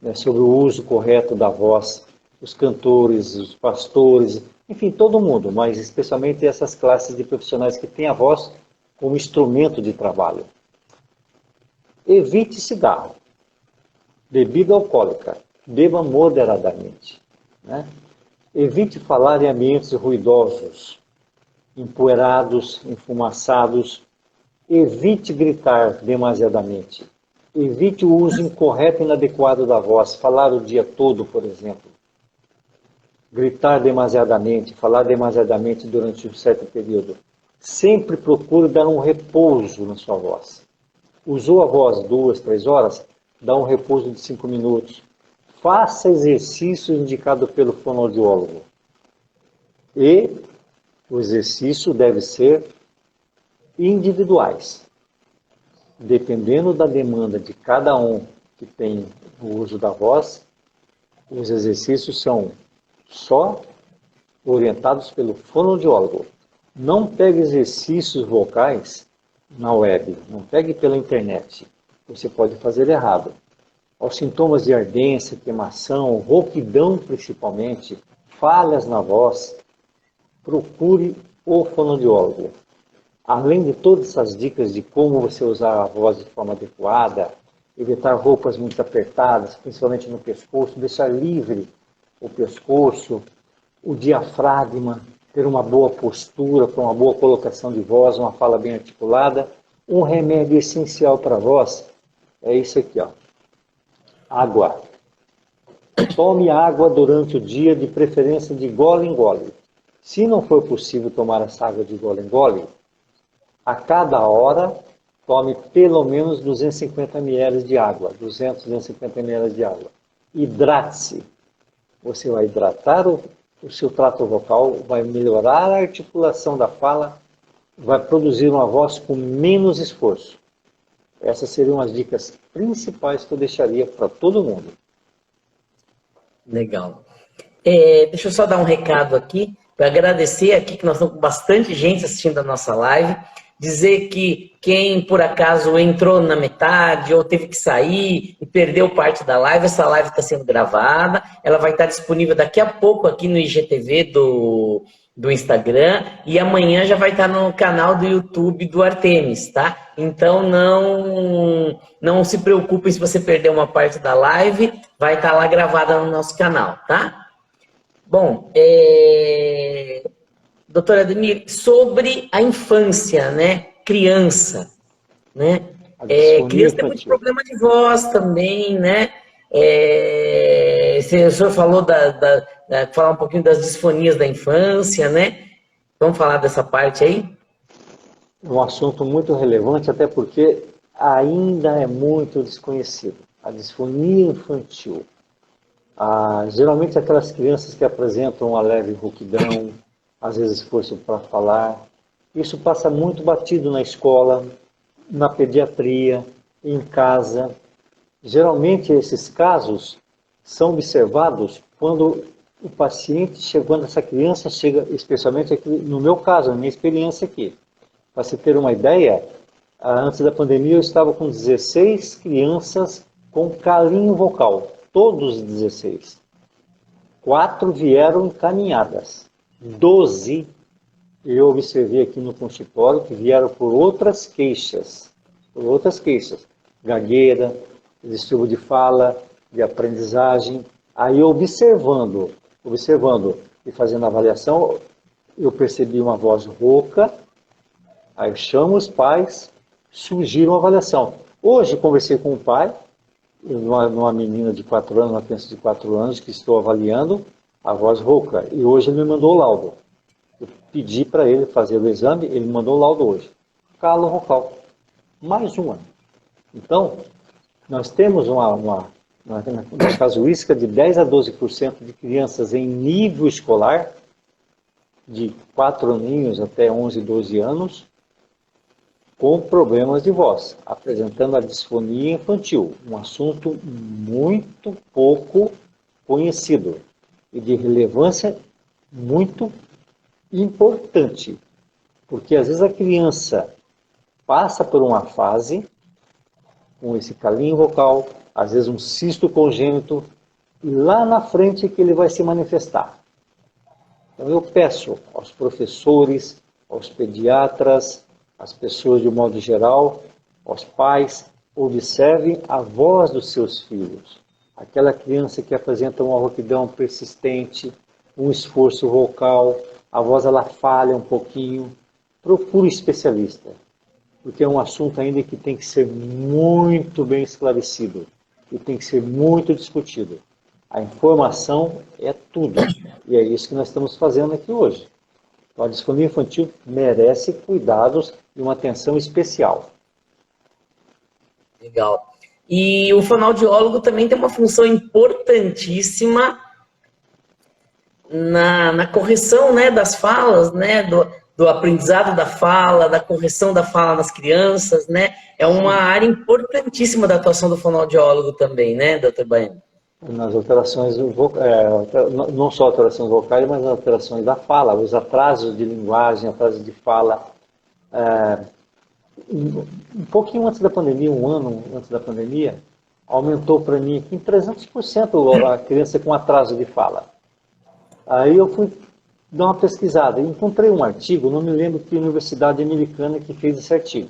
né, sobre o uso correto da voz, os cantores, os pastores, enfim, todo mundo, mas especialmente essas classes de profissionais que têm a voz como instrumento de trabalho. Evite cigarro, bebida alcoólica, beba moderadamente, né? Evite falar em ambientes ruidosos, empoeirados, enfumaçados. Evite gritar demasiadamente. Evite o uso incorreto e inadequado da voz, falar o dia todo, por exemplo. Gritar demasiadamente, falar demasiadamente durante um certo período. Sempre procure dar um repouso na sua voz. Usou a voz 2, 3 horas? Dá um repouso de 5 minutos. Faça exercício indicado pelo fonoaudiólogo. E o exercício deve ser individuais. Dependendo da demanda de cada um que tem o uso da voz, os exercícios são só orientados pelo fonoaudiólogo. Não pegue exercícios vocais na web, não pegue pela internet. Você pode fazer errado. Aos sintomas de ardência, queimação, rouquidão principalmente, falhas na voz, procure o fonoaudiólogo. Além de todas essas dicas de como você usar a voz de forma adequada, evitar roupas muito apertadas, principalmente no pescoço, deixar livre o pescoço, o diafragma, ter uma boa postura, para uma boa colocação de voz, uma fala bem articulada. Um remédio essencial para a voz é isso aqui, ó. Água. Tome água durante o dia, de preferência de gole em gole. Se não for possível tomar essa água de gole em gole, a cada hora tome pelo menos 250 ml de água, 200, 250 ml de água. Hidrate-se. Você vai hidratar o seu trato vocal, vai melhorar a articulação da fala, vai produzir uma voz com menos esforço. Essas seriam as dicas principais que eu deixaria para todo mundo. Legal. Deixa eu só dar um recado aqui, para agradecer aqui que nós estamos com bastante gente assistindo a nossa live, dizer que quem por acaso entrou na metade ou teve que sair e perdeu parte da live, essa live está sendo gravada, ela vai estar disponível daqui a pouco aqui no IGTV do Instagram e amanhã já vai estar no canal do YouTube do Artemis, tá? Então não se preocupem se você perder uma parte da live, vai estar lá gravada no nosso canal, tá? Bom, doutora Ademir, sobre a infância, né? Criança, né? A disfonia Criança tem muito infantil. problema de voz também, né? O senhor falou falar um pouquinho das disfonias da infância, né? Vamos falar dessa parte aí? É um assunto muito relevante, até porque ainda é muito desconhecido. A disfonia infantil. Geralmente aquelas crianças que apresentam uma leve rouquidão, às vezes esforço para falar. Isso passa muito batido na escola, na pediatria, em casa. Geralmente esses casos são observados quando o paciente, quando essa criança chega, especialmente aqui, no meu caso, na minha experiência aqui. Para você ter uma ideia, antes da pandemia eu estava com 16 crianças com calinho vocal, todos 16. 4 vieram encaminhadas, 12 eu observei aqui no consultório que vieram por outras queixas, gagueira, distúrbio de fala, de aprendizagem. Aí observando e fazendo avaliação, eu percebi uma voz rouca. Aí eu chamo os pais, sugiro uma avaliação. Hoje conversei com o pai, numa menina de 4 anos, uma criança de 4 anos, que estou avaliando a voz rouca. E hoje ele me mandou o laudo. Eu pedi para ele fazer o exame, ele me mandou o laudo hoje. Calo vocal. Mais uma. Então, nós temos uma casuística de 10 a 12% de crianças em nível escolar, de 4 aninhos até 11, 12 anos, com problemas de voz, apresentando a disfonia infantil, um assunto muito pouco conhecido e de relevância muito importante, porque às vezes a criança passa por uma fase com esse calinho vocal, às vezes um cisto congênito, e lá na frente que ele vai se manifestar. Então eu peço aos professores, aos pediatras, às pessoas de um modo geral, aos pais, observem a voz dos seus filhos. Aquela criança que apresenta uma rouquidão persistente, um esforço vocal, a voz ela falha um pouquinho, procure um especialista, porque é um assunto ainda que tem que ser muito bem esclarecido e tem que ser muito discutido. A informação é tudo, e é isso que nós estamos fazendo aqui hoje. Então, a disfonia infantil merece cuidados e uma atenção especial. Legal. E o fonoaudiólogo também tem uma função importantíssima na correção, né, das falas, né, do aprendizado da fala, da correção da fala nas crianças, né? É uma área importantíssima da atuação do fonoaudiólogo também, né, doutor Baiano? Nas alterações, não só alterações vocais, mas alterações da fala, os atrasos de linguagem, atrasos de fala. Um pouquinho antes da pandemia, um ano antes da pandemia, aumentou para mim aqui em 300% a criança com atraso de fala. Aí eu fui dar uma pesquisada e encontrei um artigo, não me lembro que universidade americana que fez esse artigo.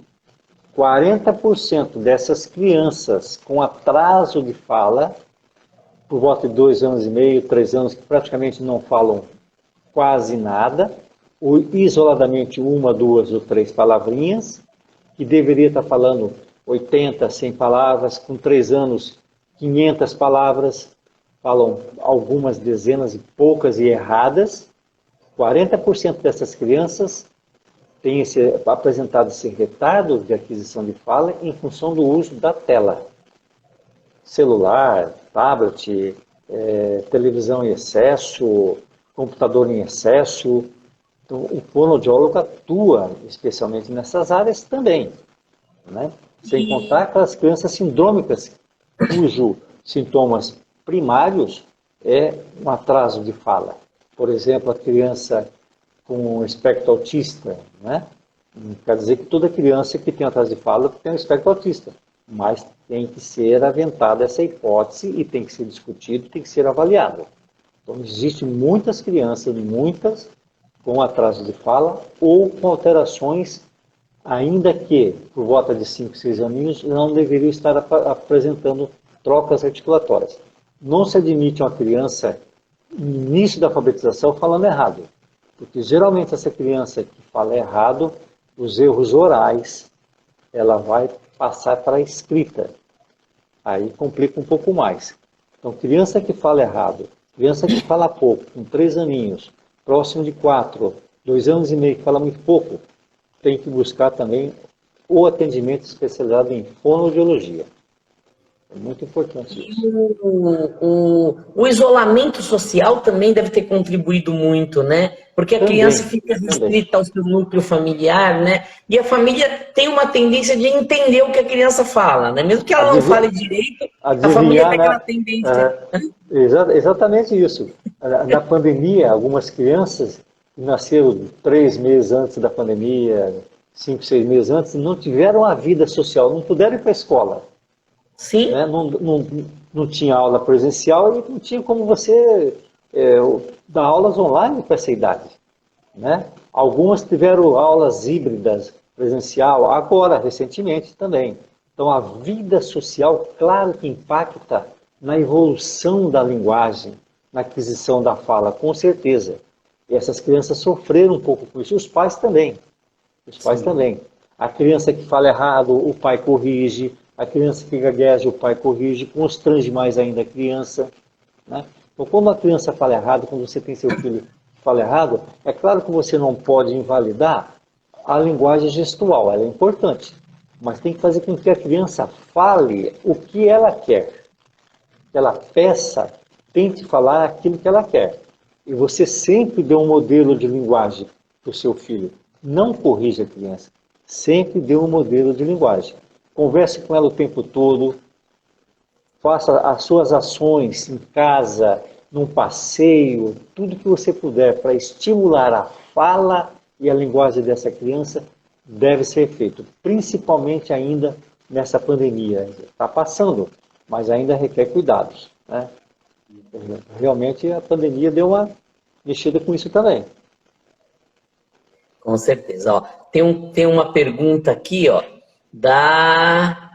40% dessas crianças com atraso de fala, por volta de 2 anos e meio, 3 anos, que praticamente não falam quase nada, ou isoladamente 1, 2 ou 3 palavrinhas, que deveria estar falando 80, 100 palavras, com 3 anos, 500 palavras, falam algumas dezenas e poucas e erradas. 40% dessas crianças têm apresentado esse retardo de aquisição de fala em função do uso da tela. Celular, tablet, televisão em excesso, computador em excesso. Então, o fonoaudiólogo atua especialmente nessas áreas também, né? Sem contar aquelas crianças sindrômicas, cujos sintomas primários é um atraso de fala. Por exemplo, a criança com espectro autista, né? Não quer dizer que toda criança que tem atraso de fala tem um espectro autista, mas tem que ser aventada essa hipótese e tem que ser discutido, tem que ser avaliado. Então, existem muitas crianças, com atraso de fala ou com alterações, ainda que por volta de 5, 6 aninhos, não deveriam estar apresentando trocas articulatórias. não se admite uma criança, no início da alfabetização, falando errado. Porque geralmente essa criança que fala errado, os erros orais, ela vai passar para a escrita. Aí complica um pouco mais. Então, criança que fala errado, criança que fala pouco, com 3 aninhos, próximo de 4, 2 anos e meio, que fala muito pouco, tem que buscar também o atendimento especializado em fonoaudiologia. É muito importante isso. O isolamento social também deve ter contribuído muito, né? Porque a criança fica restrita ao seu núcleo familiar, né? E a família tem uma tendência de entender o que a criança fala, né? Mesmo que ela não fale direito, a família tem aquela tendência. Exatamente isso. Na pandemia, algumas crianças que nasceram 3 meses antes da pandemia, 5, 6 meses antes, não tiveram a vida social, não puderam ir para a escola. Sim. Né? Não tinha aula presencial e não tinha como você dar aulas online para essa idade. Né? Algumas tiveram aulas híbridas presencial, agora, recentemente também. Então, a vida social, claro que impacta na evolução da linguagem, na aquisição da fala, com certeza. E essas crianças sofreram um pouco com isso, os pais também. Os pais também. A criança que fala errado, o pai corrige. A criança que gagueja, o pai corrige, constrange mais ainda a criança. Né? Então, quando a criança fala errado, quando você tem seu filho que fala errado, é claro que você não pode invalidar a linguagem gestual, ela é importante. Mas tem que fazer com que a criança fale o que ela quer. Que ela peça, tente falar aquilo que ela quer. E você sempre dê um modelo de linguagem para o seu filho. Não corrija a criança. Sempre dê um modelo de linguagem. Converse com ela o tempo todo, faça as suas ações em casa, num passeio, tudo que você puder para estimular a fala e a linguagem dessa criança deve ser feito, principalmente ainda nessa pandemia. Está passando, mas ainda requer cuidados. Né? Realmente a pandemia deu uma mexida com isso também. Com certeza. Ó, tem uma pergunta aqui, ó, da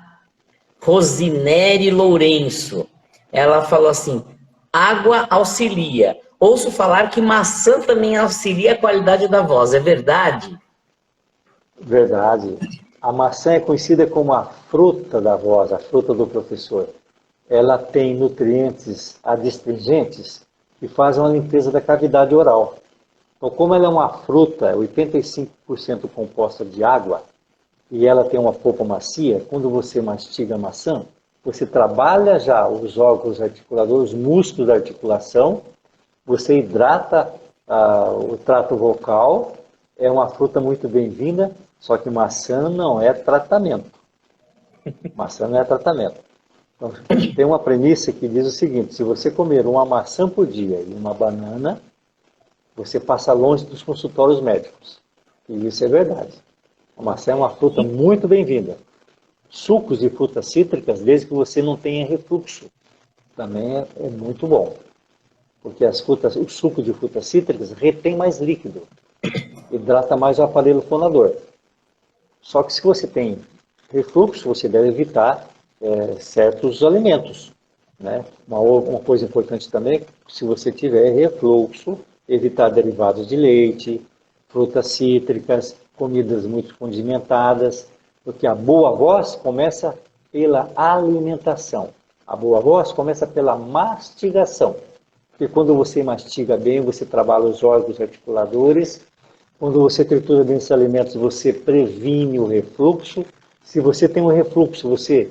Rosinere Lourenço. Ela falou assim: água auxilia. Ouço falar que maçã também auxilia a qualidade da voz. É verdade? Verdade. A maçã é conhecida como a fruta da voz, a fruta do professor. Ela tem nutrientes adstringentes que fazem uma limpeza da cavidade oral. Então, como ela é uma fruta 85% composta de água, e ela tem uma polpa macia, quando você mastiga a maçã, você trabalha já os órgãos articuladores, os músculos da articulação, você hidrata o trato vocal, é uma fruta muito bem-vinda, só que maçã não é tratamento. Maçã não é tratamento. Então, tem uma premissa que diz o seguinte: se você comer uma maçã por dia e uma banana, você passa longe dos consultórios médicos. E isso é verdade. A maçã é uma fruta muito bem-vinda. Sucos de frutas cítricas, desde que você não tenha refluxo, também é muito bom. Porque o suco de frutas cítricas retém mais líquido, hidrata mais o aparelho fonador. Só que se você tem refluxo, você deve evitar certos alimentos. Né? Uma coisa importante também, se você tiver refluxo, evitar derivados de leite, frutas cítricas, comidas muito condimentadas, porque a boa voz começa pela alimentação. A boa voz começa pela mastigação. Porque quando você mastiga bem, você trabalha os órgãos articuladores. Quando você tritura bem esses alimentos, você previne o refluxo. Se você tem um refluxo, você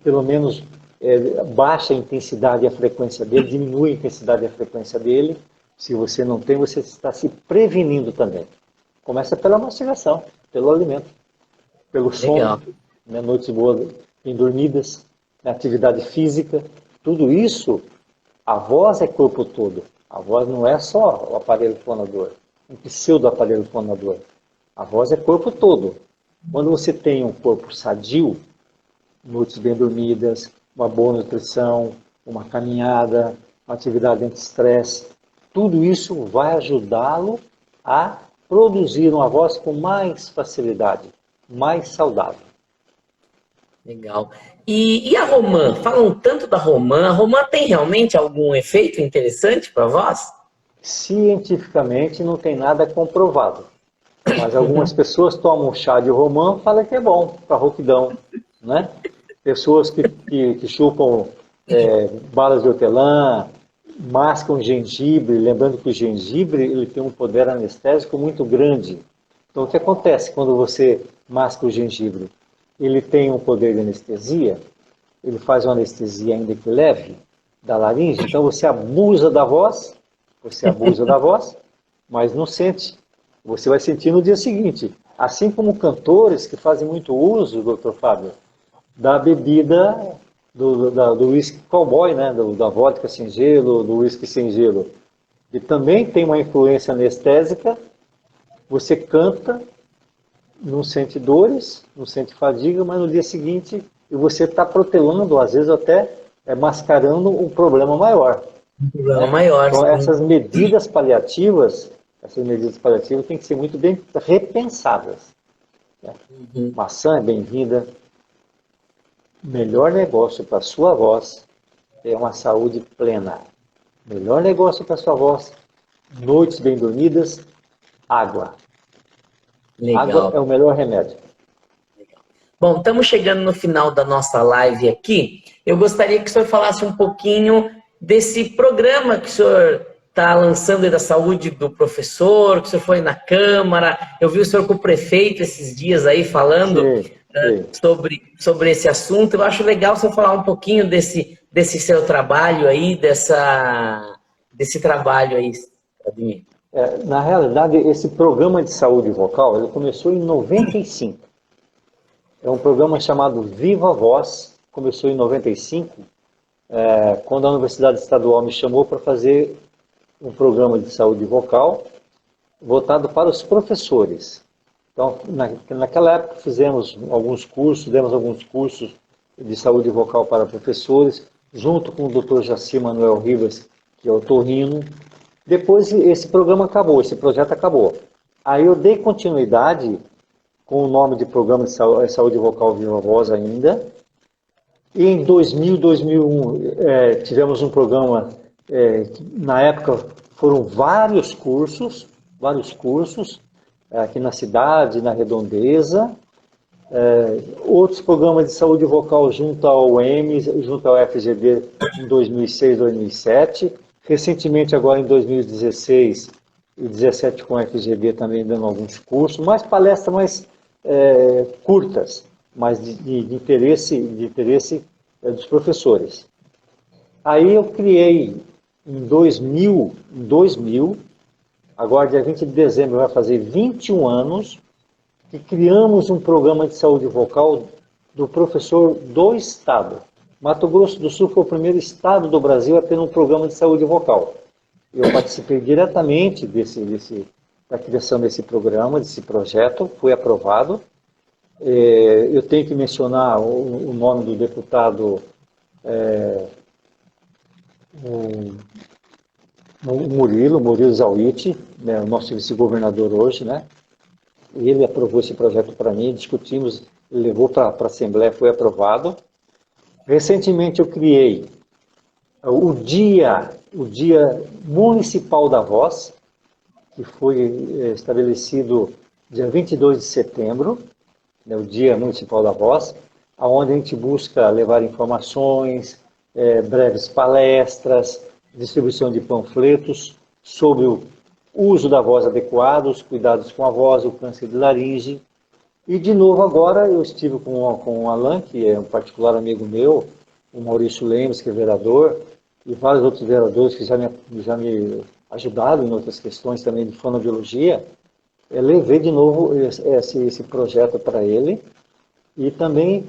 pelo menos baixa a intensidade e a frequência dele, diminui a intensidade e a frequência dele. Se você não tem, você está se prevenindo também. Começa pela mastigação, pelo alimento, pelo sono, né, noites boas, bem dormidas, atividade física. Tudo isso, a voz é corpo todo. A voz não é só o aparelho fonador, um pseudo aparelho fonador. A voz é corpo todo. Quando você tem um corpo sadio, noites bem dormidas, uma boa nutrição, uma caminhada, uma atividade anti-estresse, tudo isso vai ajudá-lo a produzir uma voz com mais facilidade, mais saudável. Legal. E a romã? Falam tanto da romã. A romã tem realmente algum efeito interessante para a voz? Cientificamente não tem nada comprovado, mas algumas pessoas tomam chá de romã e falam que é bom para rouquidão, né? Pessoas que chupam balas de hortelã, mascam gengibre, lembrando que o gengibre ele tem um poder anestésico muito grande. Então, o que acontece quando você masca o gengibre? Ele tem um poder de anestesia, ele faz uma anestesia ainda que leve da laringe, então você abusa da voz, mas não sente. Você vai sentir no dia seguinte. Assim como cantores que fazem muito uso, doutor Fábio, da bebida do whisky cowboy, né? Da vodka sem gelo, do whisky sem gelo. E também tem uma influência anestésica. Você canta, não sente dores, não sente fadiga, mas no dia seguinte você está protelando, às vezes até mascarando um problema maior. Um problema Né? maior, Então sim. essas medidas paliativas têm que ser muito bem repensadas. Né? Uhum. Maçã é bem-vinda. Melhor negócio para sua voz é uma saúde plena. Melhor negócio para sua voz, noites bem dormidas, água. Água é Legal. o melhor remédio. Bom, estamos chegando no final da nossa live aqui. Eu gostaria que o senhor falasse um pouquinho desse programa que o senhor está lançando aí da saúde do professor, que o senhor foi na Câmara. Eu vi o senhor com o prefeito esses dias aí falando Sim, sim. sobre esse assunto. Eu acho legal o senhor falar um pouquinho desse seu trabalho aí, desse trabalho aí, Ademir. Na realidade, esse programa de saúde vocal, ele começou em 95. É um programa chamado Viva Voz, começou em 95, quando a Universidade Estadual me chamou para fazer um programa de saúde vocal voltado para os professores. Então, naquela época fizemos alguns cursos, demos alguns cursos de saúde vocal para professores, junto com o Dr. Jaci Manuel Rivas, que é otorrino. Depois esse programa acabou, esse projeto acabou. Aí eu dei continuidade com o nome de Programa de Saúde Vocal Viva Voz ainda. E em 2000, 2001, tivemos um programa, na época foram vários cursos, aqui na cidade, na Redondeza, outros programas de saúde vocal junto ao EMS, junto ao FGD em 2006, 2007, recentemente agora em 2016 e 2017 com o FGD também dando alguns cursos, mais palestras mais curtas, mas de interesse dos professores. Aí eu criei em 2000, agora dia 20 de dezembro vai fazer 21 anos, que criamos um programa de saúde vocal do professor do estado. Mato Grosso do Sul foi o primeiro estado do Brasil a ter um programa de saúde vocal. Eu participei diretamente da criação desse programa, desse projeto, foi aprovado. Eu tenho que mencionar o nome do deputado o Murilo Zawitty, né, o nosso vice-governador hoje, né? Ele aprovou esse projeto para mim, discutimos, levou para a Assembleia, foi aprovado. Recentemente eu criei o Dia Municipal da Voz, que foi estabelecido dia 22 de setembro, né, o Dia Municipal da Voz, onde a gente busca levar informações, breves palestras, distribuição de panfletos sobre o uso da voz adequado, os cuidados com a voz, o câncer de laringe. E, de novo, agora eu estive com o Alan, que é um particular amigo meu, o Maurício Lemos, que é vereador, e vários outros vereadores que já me ajudaram em outras questões também de fonoaudiologia. Levei de novo esse projeto para ele e também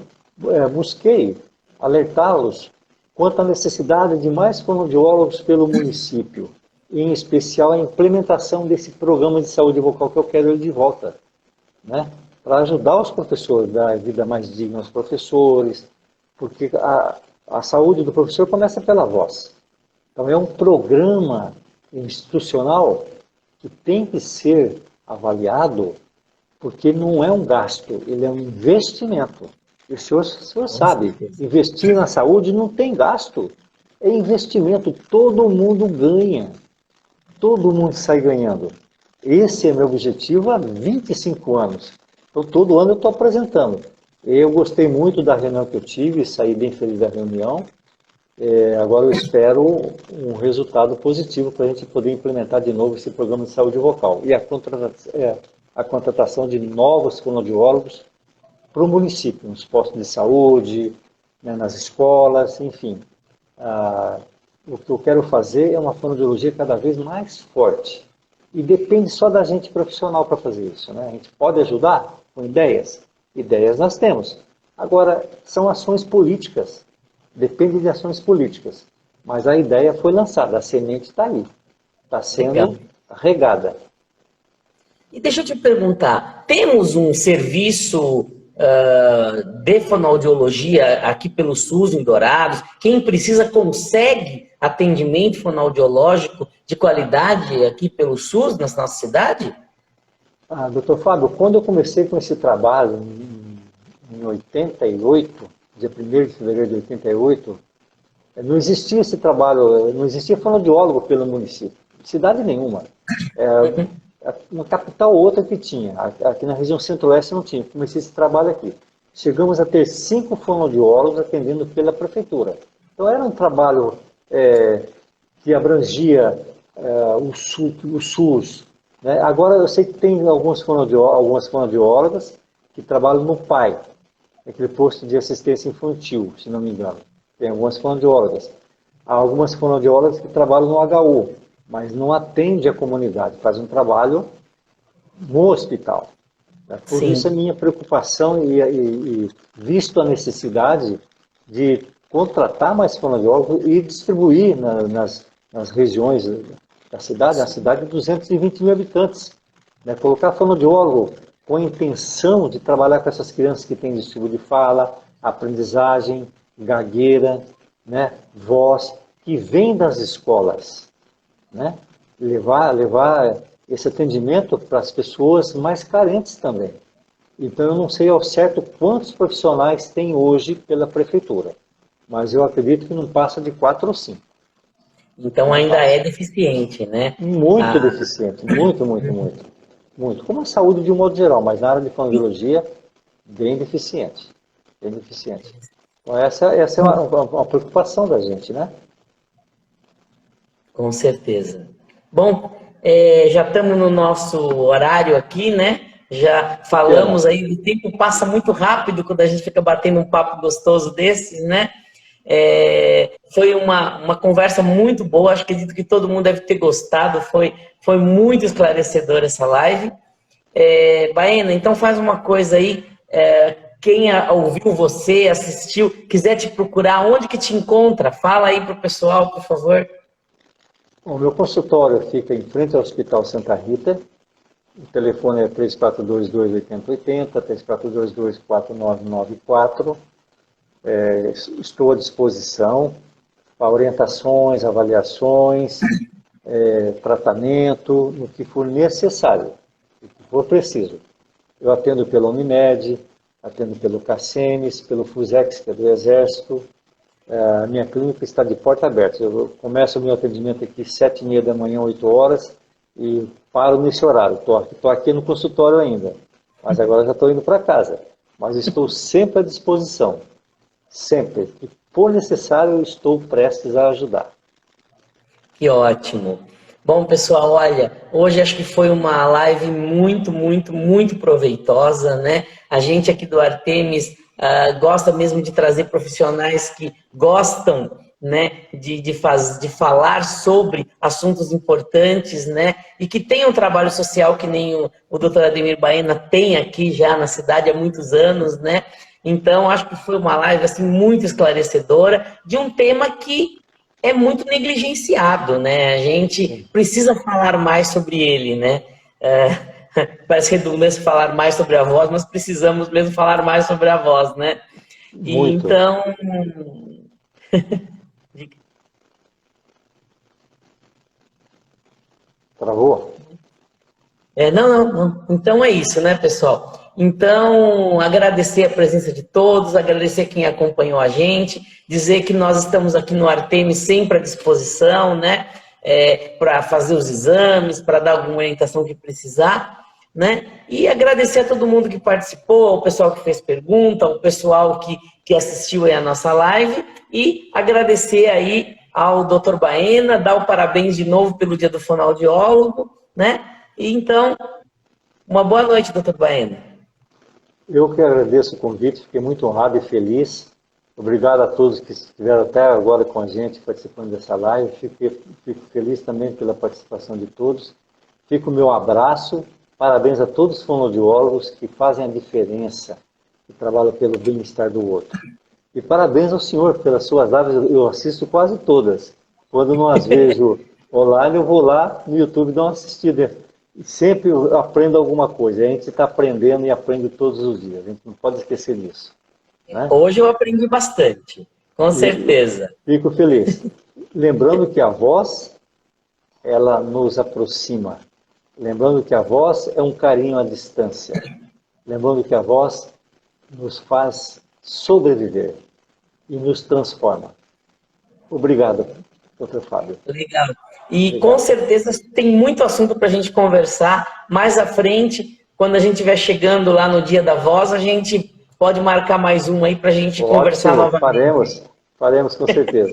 busquei alertá-los quanto à necessidade de mais fonoaudiólogos pelo município, em especial a implementação desse programa de saúde vocal que eu quero ele de volta, né? Para ajudar os professores, dar a vida mais digna aos professores, porque a saúde do professor começa pela voz. Então é um programa institucional que tem que ser avaliado, porque não é um gasto, ele é um investimento. O senhor sabe, investir na saúde não tem gasto. É investimento, todo mundo ganha. Todo mundo sai ganhando. Esse é meu objetivo há 25 anos. Então, todo ano eu estou apresentando. Eu gostei muito da reunião que eu tive, saí bem feliz da reunião. Agora eu espero um resultado positivo para a gente poder implementar de novo esse programa de saúde vocal. E a contratação de novos fonoaudiólogos para o município, nos postos de saúde, né, nas escolas, enfim. O que eu quero fazer é uma fonoaudiologia cada vez mais forte. E depende só da gente profissional para fazer isso, né? A gente pode ajudar com ideias? Ideias nós temos. Agora, são ações políticas. Depende de ações políticas. Mas a ideia foi lançada, a semente está aí. Está sendo regada. E deixa eu te perguntar, temos um serviço de fonoaudiologia aqui pelo SUS em Dourados? Quem precisa consegue atendimento fonoaudiológico de qualidade aqui pelo SUS na nossa cidade? Doutor Fábio, quando eu comecei com esse trabalho, em 88, dia 1º de fevereiro de 88, não existia esse trabalho, não existia fonoaudiólogo pelo município, cidade nenhuma. Uma capital ou outra que tinha, aqui na região centro-oeste não tinha, comecei esse trabalho aqui. Chegamos a ter 5 fonoaudiólogos atendendo pela prefeitura. Então era um trabalho que abrangia o SUS. Né? Agora eu sei que tem algumas fonoaudiólogas que trabalham no PAI, aquele posto de assistência infantil, se não me engano. Tem algumas fonoaudiólogas. Há algumas fonoaudiólogas que trabalham no HU, mas não atende a comunidade, faz um trabalho no hospital. Por Sim. isso a minha preocupação e visto a necessidade de contratar mais fonoaudiólogos e distribuir nas regiões da cidade, a cidade de 220 mil habitantes. Né? Colocar fonoaudiólogo com a intenção de trabalhar com essas crianças que têm distúrbio de fala, aprendizagem, gagueira, né? Voz, que vem das escolas. Né? Levar esse atendimento para as pessoas mais carentes também. Então, eu não sei ao certo quantos profissionais tem hoje pela prefeitura, mas eu acredito que não passa de 4 ou 5. Então ainda é deficiente, né? Muito deficiente, muito, muito, muito. Muito. Como a saúde de um modo geral, mas na área de fonoaudiologia, bem deficiente. Bem deficiente. Então, essa é uma preocupação da gente, né? Com certeza. Bom, já estamos no nosso horário aqui, né? Já falamos aí, o tempo passa muito rápido quando a gente fica batendo um papo gostoso desses, né? Foi uma conversa muito boa, acho que acredito que todo mundo deve ter gostado, foi muito esclarecedora essa live. Baena, então faz uma coisa aí, quem ouviu você, assistiu, quiser te procurar, onde que te encontra? Fala aí para o pessoal, por favor. O meu consultório fica em frente ao Hospital Santa Rita. O telefone é 3422-8080, 3422-4994. Estou à disposição para orientações, avaliações, tratamento, no que for necessário, no que for preciso. Eu atendo pela Unimed, atendo pelo CACENES, pelo FUSEX, que é do Exército. A minha clínica está de porta aberta. Eu começo o meu atendimento aqui às 7h30 da manhã, 8 horas, e paro nesse horário. Estou aqui no consultório ainda, mas agora já estou indo para casa. Mas estou sempre à disposição. Sempre. Se for necessário, eu estou prestes a ajudar. Que ótimo. Bom, pessoal, olha, hoje acho que foi uma live muito, muito, muito proveitosa, né? A gente aqui do Artemis gosta mesmo de trazer profissionais que gostam, né, de falar sobre assuntos importantes, né, e que tem um trabalho social que nem o Dr. Ademir Baena tem aqui já na cidade há muitos anos, né? Então, acho que foi uma live assim, muito esclarecedora de um tema que é muito negligenciado, né? A gente precisa falar mais sobre ele, né? Parece redundância falar mais sobre a voz, mas precisamos mesmo falar mais sobre a voz, né? E Muito. então... Travou? Não. Então é isso, né, pessoal? Então, agradecer a presença de todos, agradecer quem acompanhou a gente, dizer que nós estamos aqui no Artemis sempre à disposição, né? Para fazer os exames, para dar alguma orientação que precisar, né? E agradecer a todo mundo que participou, o pessoal que fez pergunta, o pessoal que assistiu aí a nossa live, e agradecer aí ao Dr. Baena, dar o parabéns de novo pelo Dia do Fonoaudiólogo, né? E então, uma boa noite, Dr. Baena. Eu que agradeço o convite, fiquei muito honrado e feliz. Obrigado a todos que estiveram até agora com a gente participando dessa live. Fico feliz também pela participação de todos. Fica o meu abraço. Parabéns a todos os fonoaudiólogos que fazem a diferença, que trabalham pelo bem-estar do outro. E parabéns ao senhor pelas suas lives, eu assisto quase todas. Quando não as vejo online, eu vou lá no YouTube dar uma assistida. E sempre eu aprendo alguma coisa. A gente está aprendendo e aprende todos os dias. A gente não pode esquecer disso. Né? Hoje eu aprendi bastante, com certeza. Fico feliz. Lembrando que a voz, ela nos aproxima. Lembrando que a voz é um carinho à distância. Lembrando que a voz nos faz sobreviver e nos transforma. Obrigado, Dr. Fábio. Legal. E Obrigado. Com certeza tem muito assunto para a gente conversar. Mais à frente, quando a gente estiver chegando lá no Dia da Voz, a gente pode marcar mais um aí para a gente conversar novamente. Faremos com certeza.